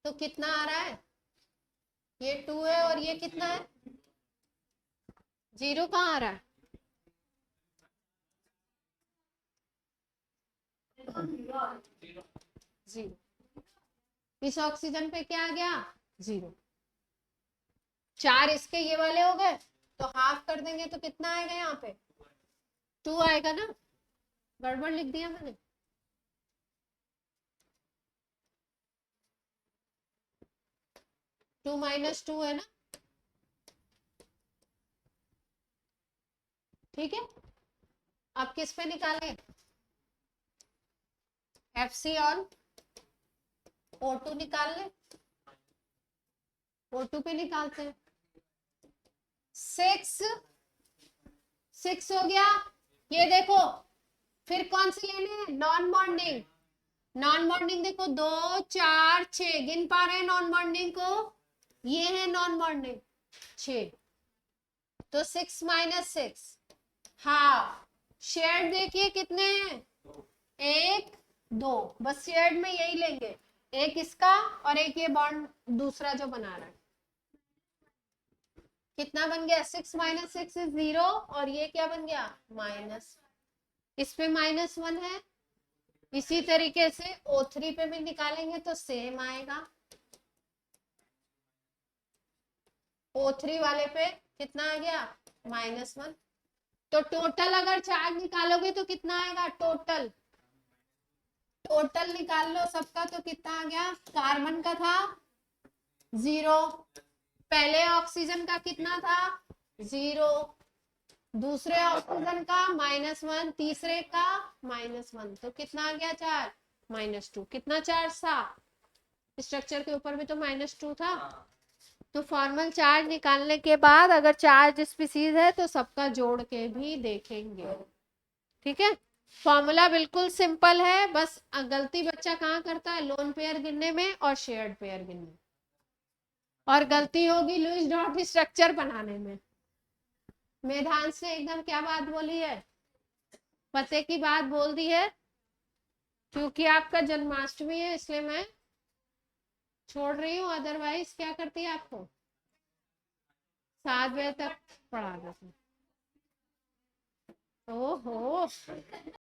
तो कितना आ रहा है, ये 2 है और ये कितना है, 0 कहाँ आ रहा है, 0। इस ऑक्सीजन पे क्या आ गया, 0। 4 इसके ये वाले हो गए, तो हाफ कर देंगे तो कितना आएगा, यहाँ पे 2 आएगा ना, गड़बड़ लिख दिया मैंने। टू -2 है ना, ठीक है। अब किस पे निकालें, FC ऑन O2 निकाल ले, O2 पे निकालते हैं। 6 हो गया। ये देखो फिर कौन से लेने हैं, नॉन बॉन्डिंग। नॉन बॉन्डिंग देखो 2 4 6, गिन पा रहे हैं नॉन बॉन्डिंग को, ये है नॉन बॉन्डिंग 6। तो 6 - 6 हाफ। शेयर्ड देखिए कितने हैं, 1 2, बस शेयर्ड में यही लेंगे, एक इसका और एक ये बॉन्ड दूसरा जो बना रहा है। कितना बन गया, 6 - 6 इज 0, और ये क्या बन गया, माइनस। इस पे -1 है, इसी तरीके से O3 पे भी निकालेंगे तो सेम आएगा। O3 वाले पे कितना आ गया, -1। तो टोटल अगर चार्ज निकालोगे तो कितना आएगा, टोटल निकाल लो सबका, तो कितना आ गया, कार्बन का था 0, पहले ऑक्सीजन का कितना था 0, दूसरे ऑक्सीजन का -1, तीसरे का -1, तो कितना आ गया चार्ज, -2। कितना चार्ज था, स्ट्रक्चर के ऊपर भी तो -2 था। तो फॉर्मल चार्ज निकालने के बाद अगर चार्ज स्पीसीज है तो सबका जोड़ के भी देखेंगे। ठीक है, फॉर्मूला बिल्कुल सिंपल है, बस गलती बच्चा कहाँ करता है, लोन पेयर गिनने में और शेयर्ड पेयर गिनने में, और गलती होगी लुईस डॉट स्ट्रक्चर बनाने में। मेधांश ने एकदम क्या बात बोली है, पते की बात बोल दी है, क्योंकि आपका जन्माष्टमी है इसलिए मैं छोड़ रही हूँ, अदरवाइज क्या करती है आपको 7 बजे तक पढ़ा देती। ओहो